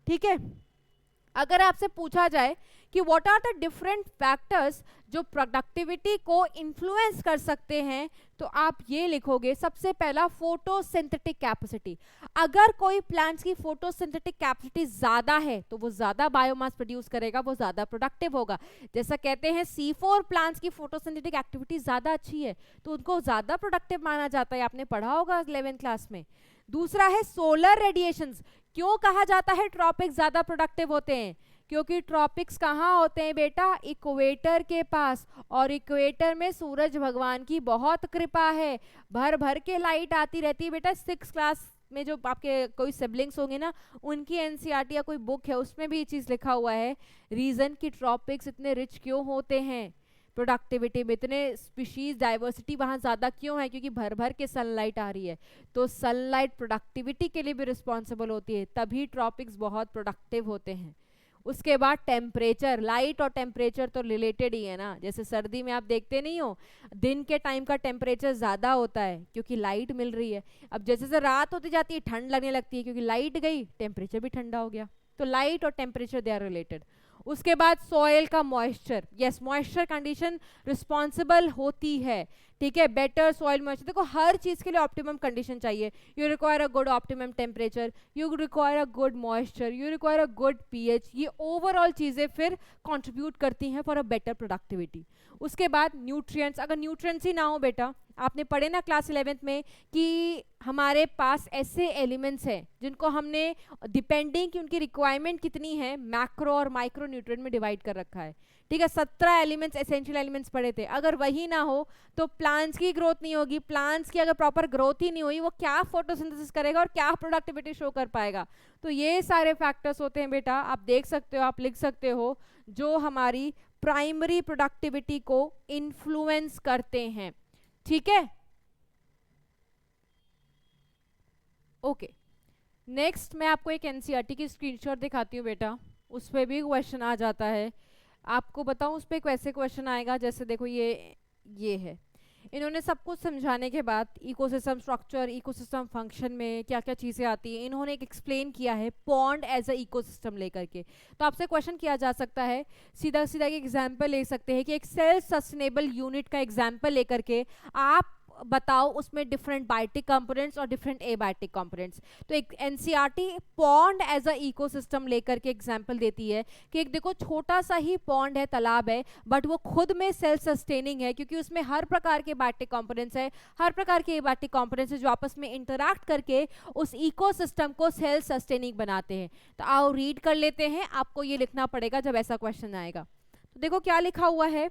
ठीक है। अगर आपसे पूछा जाए कि what are the different factors जो प्रोडक्टिविटी को इन्फ्लुएंस कर सकते हैं, तो आप ये लिखोगे सबसे पहला फोटोसिंथेटिक कैपेसिटी। अगर कोई प्लांट्स की फोटोसिंथेटिक कैपेसिटी ज्यादा है तो वो ज्यादा बायोमास प्रोड्यूस करेगा, वो ज्यादा प्रोडक्टिव होगा। जैसा कहते हैं C4 प्लांट्स की फोटोसिंथेटिक एक्टिविटी ज्यादा अच्छी है तो उनको ज्यादा प्रोडक्टिव माना जाता है, आपने पढ़ा होगा 11th क्लास में। दूसरा है सोलर रेडिएशंस। क्यों कहा जाता है ट्रॉपिक्स ज्यादा प्रोडक्टिव होते हैं, क्योंकि ट्रॉपिक्स कहाँ होते हैं बेटा, इक्वेटर के पास, और इक्वेटर में सूरज भगवान की बहुत कृपा है, भर भर के लाइट आती रहती है बेटा। 6th क्लास में जो आपके कोई सिबलिंग्स होंगे ना, उनकी एनसीईआरटी या कोई बुक है उसमें भी ये चीज लिखा हुआ है, रीजन कि ट्रॉपिक्स इतने रिच क्यों होते हैं प्रोडक्टिविटी में, इतने स्पीशीज डाइवर्सिटी वहाँ ज़्यादा क्यों है, क्योंकि भर भर के सनलाइट आ रही है। तो सनलाइट प्रोडक्टिविटी के लिए भी रिस्पॉन्सिबल होती है, तभी ट्रॉपिक्स बहुत प्रोडक्टिव होते हैं। उसके बाद टेम्परेचर, लाइट और टेम्परेचर तो रिलेटेड ही है ना। जैसे सर्दी में आप देखते नहीं हो दिन के टाइम का टेम्परेचर ज़्यादा होता है क्योंकि लाइट मिल रही है। अब जैसे जैसे रात होती जाती है ठंड लगने लगती है, क्योंकि लाइट गई टेम्परेचर भी ठंडा हो गया। तो लाइट और टेम्परेचर दे आर रिलेटेड। उसके बाद सॉइल का moisture, yes moisture condition responsible होती है, ठीक है। बेटर सॉइल मॉइस्चर, देखो हर चीज के लिए ऑप्टिमम कंडीशन चाहिए। You require a good optimum temperature, you require a good moisture, you require a good pH. ये ओवरऑल चीजें फिर कंट्रीब्यूट करती हैं फॉर अ बेटर प्रोडक्टिविटी। उसके बाद न्यूट्रिएंट्स, अगर न्यूट्रिएंट्स ही ना हो बेटा, आपने पढ़े ना क्लास 11th में कि हमारे पास ऐसे एलिमेंट्स हैं जिनको हमने डिपेंडिंग कि उनकी रिक्वायरमेंट कितनी है मैक्रो और माइक्रो न्यूट्रिएंट में डिवाइड कर रखा है, ठीक है। 17 एलिमेंट्स, एसेंशियल एलिमेंट्स पढ़े थे। अगर वही ना हो तो प्लांट्स की ग्रोथ नहीं होगी। प्लांट्स की अगर प्रॉपर ग्रोथ ही नहीं हुई, वो क्या फोटोसिंथेसिस करेगा और क्या प्रोडक्टिविटी शो कर पाएगा। तो ये सारे फैक्टर्स होते हैं बेटा, आप देख सकते हो, आप लिख सकते हो, जो हमारी प्राइमरी प्रोडक्टिविटी को इन्फ्लुएंस करते हैं, ठीक है। ओके, नेक्स्ट मैं आपको एक एनसीईआरटी की स्क्रीनशॉट दिखाती हूँ बेटा, उस पर भी क्वेश्चन आ जाता है। आपको बताऊं उस पर कैसे क्वेश्चन आएगा, जैसे देखो ये है। इन्होंने सब कुछ समझाने के बाद इकोसिस्टम स्ट्रक्चर, इकोसिस्टम फंक्शन में क्या क्या चीज़ें आती हैं, इन्होंने एक एक्सप्लेन किया है पॉन्ड एज अ इकोसिस्टम लेकर के। तो आपसे क्वेश्चन किया जा सकता है, सीधा सीधा एक एग्जाम्पल ले सकते हैं कि एक सेल्फ सस्टेनेबल यूनिट का एग्जाम्पल लेकर के आप बताओ उसमें डिफरेंट बायोटिक कंपोनेंट्स और डिफरेंट एबायोटिक कंपोनेंट्स। तो एक NCERT pond as a ecosystem लेकर के एग्जांपल देती है कि एक देखो छोटा सा ही पॉन्ड है, तालाब है, बट वो खुद में सेल्फ सस्टेनिंग है क्योंकि उसमें हर प्रकार के बायोटिक कंपोनेंट्स है, हर प्रकार के एबायोटिक कंपोनेंट्स है जो आपस में इंटरैक्ट करके उस इकोसिस्टम को सेल्फ सस्टेनिंग बनाते हैं। तो आओ रीड कर लेते हैं, आपको ये लिखना पड़ेगा जब ऐसा क्वेश्चन आएगा। तो देखो क्या लिखा हुआ है,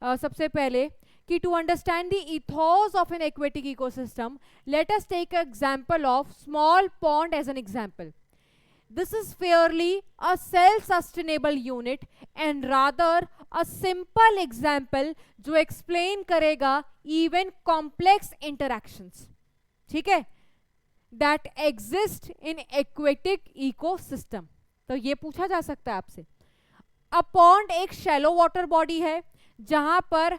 सबसे पहले कि to understand the ethos of an aquatic ecosystem, let us take an example of small pond as an example. This is fairly a self-sustainable unit and rather a simple example जो explain करेगा even complex interactions, ठीक है, that exist in aquatic ecosystem. तो ये पूछा जा सकता है आपसे. A pond एक shallow water body है जहां पर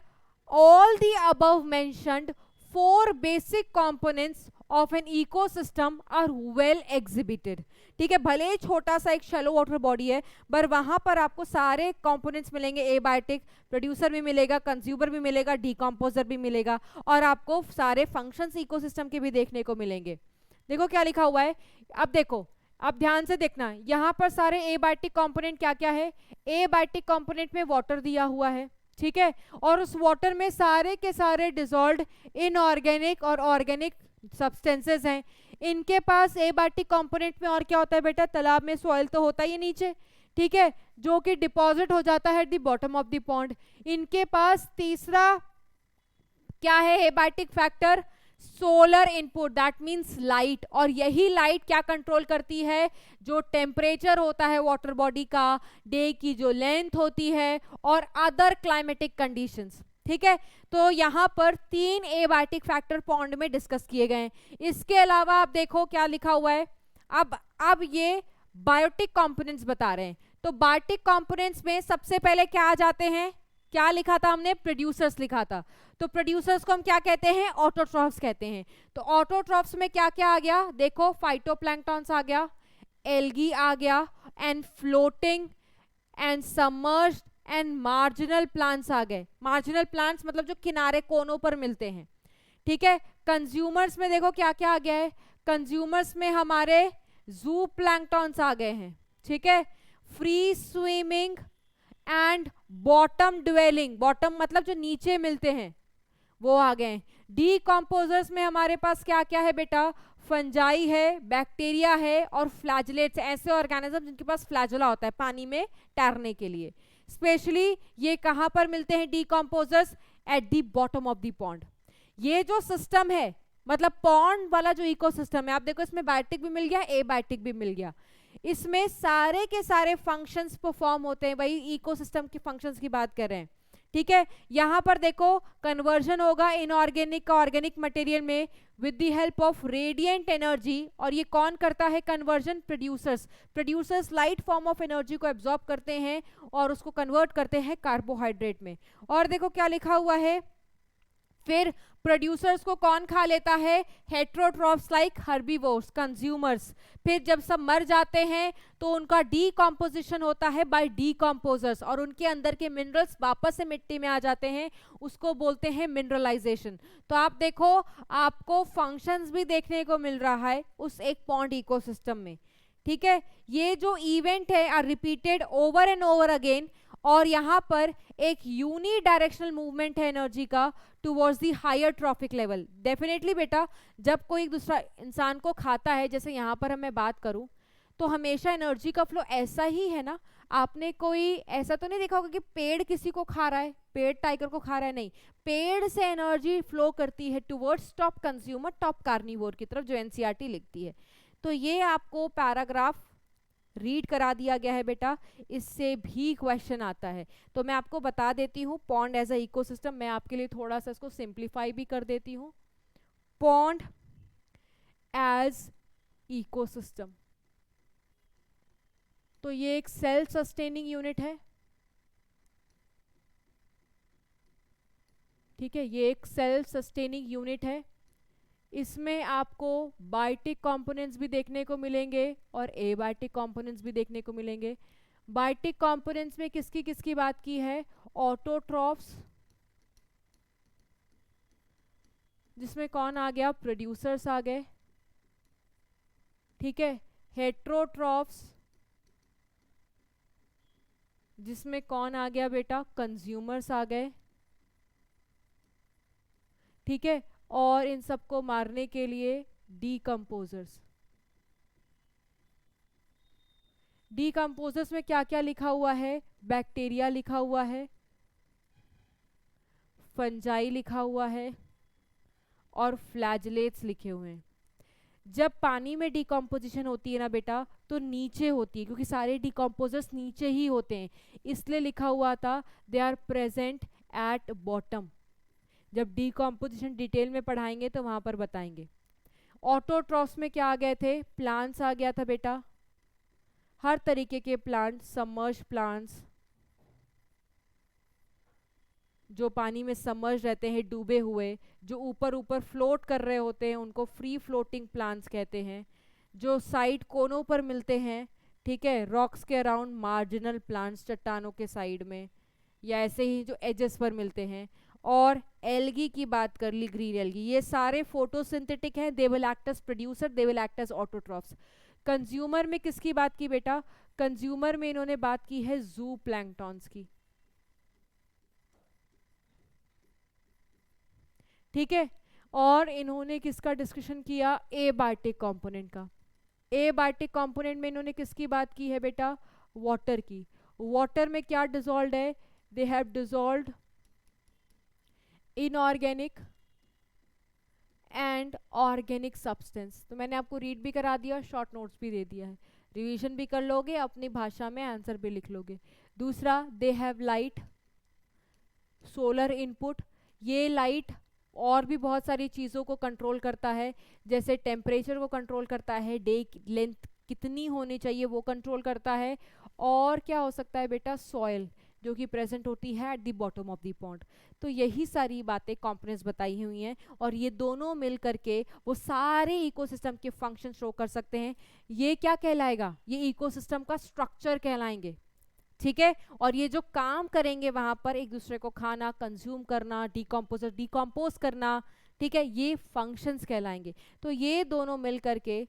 all the above mentioned 4 basic components of an ecosystem are well exhibited. ठीक है, भले ही छोटा सा एक शैलो वाटर बॉडी है पर वहां पर आपको सारे कंपोनेंट्स मिलेंगे. एबायोटिक प्रोड्यूसर भी मिलेगा, कंज्यूमर भी मिलेगा, डिकम्पोजर भी मिलेगा और आपको सारे फंक्शंस इकोसिस्टम के भी देखने को मिलेंगे. देखो क्या लिखा हुआ है. अब देखो, अब ध्यान से देखना, यहाँ पर सारे एबायोटिक कंपोनेंट क्या क्या है. एबायोटिक कंपोनेंट में वाटर दिया हुआ है, ठीक है, और उस वाटर में सारे के सारे डिसॉल्व्ड इनऑर्गेनिक और ऑर्गेनिक सब्सटेंसेस हैं. इनके पास एबायोटिक कंपोनेंट में और क्या होता है बेटा, तालाब में सॉइल तो होता ही है नीचे, ठीक है, जो कि डिपॉजिट हो जाता है at the bottom of the pond. इनके पास तीसरा क्या है abiotic factor, solar input, that means light. और यही लाइट क्या कंट्रोल करती है, जो टेम्परेचर होता है वाटर बॉडी का, डे की जो लेंथ होती है और अदर क्लाइमेटिक कंडीशंस. ठीक है, तो यहाँ पर 3 एबायोटिक फैक्टर पॉन्ड में डिस्कस किए गए हैं. इसके अलावा आप देखो क्या लिखा हुआ है. अब ये बायोटिक कंपोनेंट्स बता रहे हैं. तो बायोटिक कंपोनेंट्स में सबसे पहले क्या आ जाते हैं, क्या लिखा था हमने, प्रोड्यूसर्स लिखा था. तो प्रोड्यूसर्स को हम क्या कहते हैं, ऑटोट्रॉफ्स कहते हैं. तो ऑटोट्रॉफ्स में क्या क्या आ गया, देखो फाइटोप्लैंक्टन्स आ गया, एल्गी आ गया, and floating and submerged and marginal plants आ गए. मार्जिनल प्लांट्स मतलब जो किनारे कोनों पर मिलते हैं. ठीक है, कंज्यूमर्स में देखो क्या क्या आ गया है. कंज्यूमर्स में हमारे जू प्लैंक्टन्स आ गए हैं. ठीक है, free swimming and bottom dwelling, bottom मतलब जो नीचे मिलते हैं वो आ गए. डीकम्पोजर्स में हमारे पास क्या क्या है बेटा, फंजाई है, बैक्टीरिया है और फ्लैजलेट्स, ऐसे ऑर्गेनिज्म जिनके पास फ्लैजुला होता है पानी में तैरने के लिए. स्पेशली ये कहां पर मिलते हैं decomposers, at the bottom of the pond. ये जो सिस्टम है मतलब पॉन्ड वाला जो इकोसिस्टम है, आप देखो इसमें बायोटिक भी मिल गया, एबायोटिक भी मिल गया. इसमें सारे के सारे फंक्शंस परफॉर्म होते हैं, वही इकोसिस्टम के फंक्शंस की बात कर रहे हैं. ठीक है, यहां पर देखो कन्वर्जन होगा इनऑर्गेनिक का ऑर्गेनिक मटेरियल में with the help of radiant energy. और ये कौन करता है conversion, producers. Producers light form of energy को एब्जॉर्ब करते हैं और उसको कन्वर्ट करते हैं कार्बोहाइड्रेट में. और देखो क्या लिखा हुआ है, फिर प्रोड्यूसर्स को कौन खा लेता है, हेट्रोट्रॉफ्स लाइक हर्बीवोर्स, कंज्यूमर्स. फिर जब सब मर जाते हैं तो उनका डीकम्पोजिशन होता है बाय डीकम्पोजर्स और उनके अंदर के मिनरल्स वापस से मिट्टी में आ जाते हैं, उसको बोलते हैं मिनरलाइजेशन. तो आप देखो आपको फंक्शंस भी देखने को मिल रहा है उस एक पॉन्ड इकोसिस्टम में. ठीक है, ये जो इवेंट है are repeated over and over again. और यहाँ पर एक यूनी डायरेक्शनल मूवमेंट है एनर्जी का towards the higher trophic level. Definitely बेटा जब कोई दूसरा इंसान को खाता है, जैसे यहाँ पर मैं बात करूँ तो हमेशा एनर्जी का फ्लो ऐसा ही है ना. आपने कोई ऐसा तो नहीं देखा होगा कि पेड़ किसी को खा रहा है, पेड़ टाइगर को खा रहा है, नहीं. पेड़ से एनर्जी फ्लो करती है towards top consumer, top carnivore की तरफ, जो एनसीईआरटी लिखती है. तो ये आपको पैराग्राफ रीड करा दिया गया है बेटा, इससे भी क्वेश्चन आता है. तो मैं आपको बता देती हूँ पॉन्ड एज अ इकोसिस्टम. मैं आपके लिए थोड़ा सा इसको सिंप्लीफाई भी कर देती हूँ. पॉन्ड एज इकोसिस्टम, तो ये एक सेल्फ सस्टेनिंग यूनिट है. ठीक है, ये एक सेल्फ सस्टेनिंग यूनिट है. इसमें आपको बायोटिक कंपोनेंट्स भी देखने को मिलेंगे और एबायोटिक कंपोनेंट्स भी देखने को मिलेंगे. बायोटिक कंपोनेंट्स में किसकी किसकी बात की है, ऑटोट्रॉफ्स, जिसमें कौन आ गया, प्रोड्यूसर्स आ गए. ठीक है, हेट्रोट्रॉफ्स, जिसमें कौन आ गया बेटा, कंज्यूमर्स आ गए. ठीक है, और इन सबको मारने के लिए डीकम्पोजर्स. डीकम्पोजर्स में क्या क्या लिखा हुआ है, बैक्टीरिया लिखा हुआ है, फंजाई लिखा हुआ है और फ्लैजलेट्स लिखे हुए हैं. जब पानी में डिकम्पोजिशन होती है ना बेटा तो नीचे होती है, क्योंकि सारे डिकम्पोजर्स नीचे ही होते हैं, इसलिए लिखा हुआ था they are present at bottom. जब डिकम्पोजिशन डिटेल में पढ़ाएंगे तो वहां पर बताएंगे। ऑटोट्रॉफ्स में क्या आ गए थे, प्लांट्स आ गया था बेटा, हर तरीके के प्लांट्स, सबमर्ज प्लांट्स जो पानी में सबमर्ज रहते हैं, डूबे हुए, जो ऊपर ऊपर फ्लोट कर रहे होते हैं उनको फ्री फ्लोटिंग प्लांट्स कहते हैं, जो साइड कोनों पर मिलते हैं, ठीक है, रॉक्स के अराउंड मार्जिनल प्लांट्स, चट्टानों के साइड में, या ऐसे ही जो एजेस पर मिलते हैं। और एल्गी की बात कर ली, ग्रीन एल्गी, ये सारे फोटोसिंथेटिक हैं, they will act as producer, they will act as autotrophs. Consumer में किसकी बात की बेटा, कंज्यूमर में इन्होंने बात की है जू प्लैंक्टॉन्स की, ठीक है। और इन्होंने किसका डिस्कशन किया, एबायोटिक कंपोनेंट का। एबायोटिक कंपोनेंट में इन्होंने किसकी बात की है बेटा, वाटर की। वाटर में क्या डिसॉल्व्ड है, they have dissolved inorganic and organic substance. तो मैंने आपको रीड भी करा दिया, शॉर्ट नोट्स भी दे दिया है, रिवीजन भी कर लोगे, अपनी भाषा में आंसर भी लिख लोगे। दूसरा, they have light, solar input, ये लाइट और भी बहुत सारी चीज़ों को कंट्रोल करता है, जैसे टेम्परेचर को कंट्रोल करता है, डे लेंथ कितनी होनी चाहिए वो कंट्रोल करता है, और क्या हो सकता है बेटा, सॉइल जो कि प्रेजेंट होती है at the bottom of the pond. तो यही सारी बातें कंपोनेंट्स बताई हुई हैं, और ये दोनों मिल करके वो सारे इकोसिस्टम के फंक्शन शो कर सकते हैं। ये क्या कहलाएगा, ये इकोसिस्टम का स्ट्रक्चर कहलाएंगे, ठीक है। और ये जो काम करेंगे वहां पर एक दूसरे को खाना, कंज्यूम करना, डिकम्पोज करना, ठीक है, ये फंक्शंस कहलाएंगे। तो ये दोनों मिल करके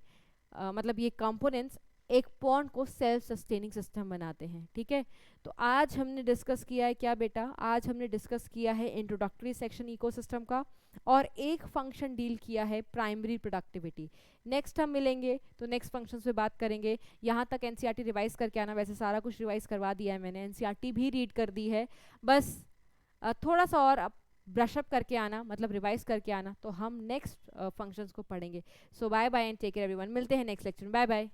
मतलब ये कंपोनेंट्स एक पॉन्ड को सेल्फ सस्टेनिंग सिस्टम बनाते हैं, ठीक है। तो आज हमने डिस्कस किया है क्या बेटा, आज हमने डिस्कस किया है इंट्रोडक्टरी सेक्शन इकोसिस्टम का, और एक फंक्शन डील किया है प्राइमरी प्रोडक्टिविटी। नेक्स्ट हम मिलेंगे तो नेक्स्ट फंक्शन पे बात करेंगे। यहाँ तक एनसीईआरटी रिवाइज करके आना, वैसे सारा कुछ रिवाइज करवा दिया है मैंने, एनसीईआरटी भी रीड कर दी है, बस थोड़ा सा और ब्रशअप करके आना, मतलब रिवाइज करके आना, तो हम नेक्स्ट फंक्शंस को पढ़ेंगे। So bye bye and take care everyone, मिलते हैं नेक्स्ट लेक्चर में, बाय बाय।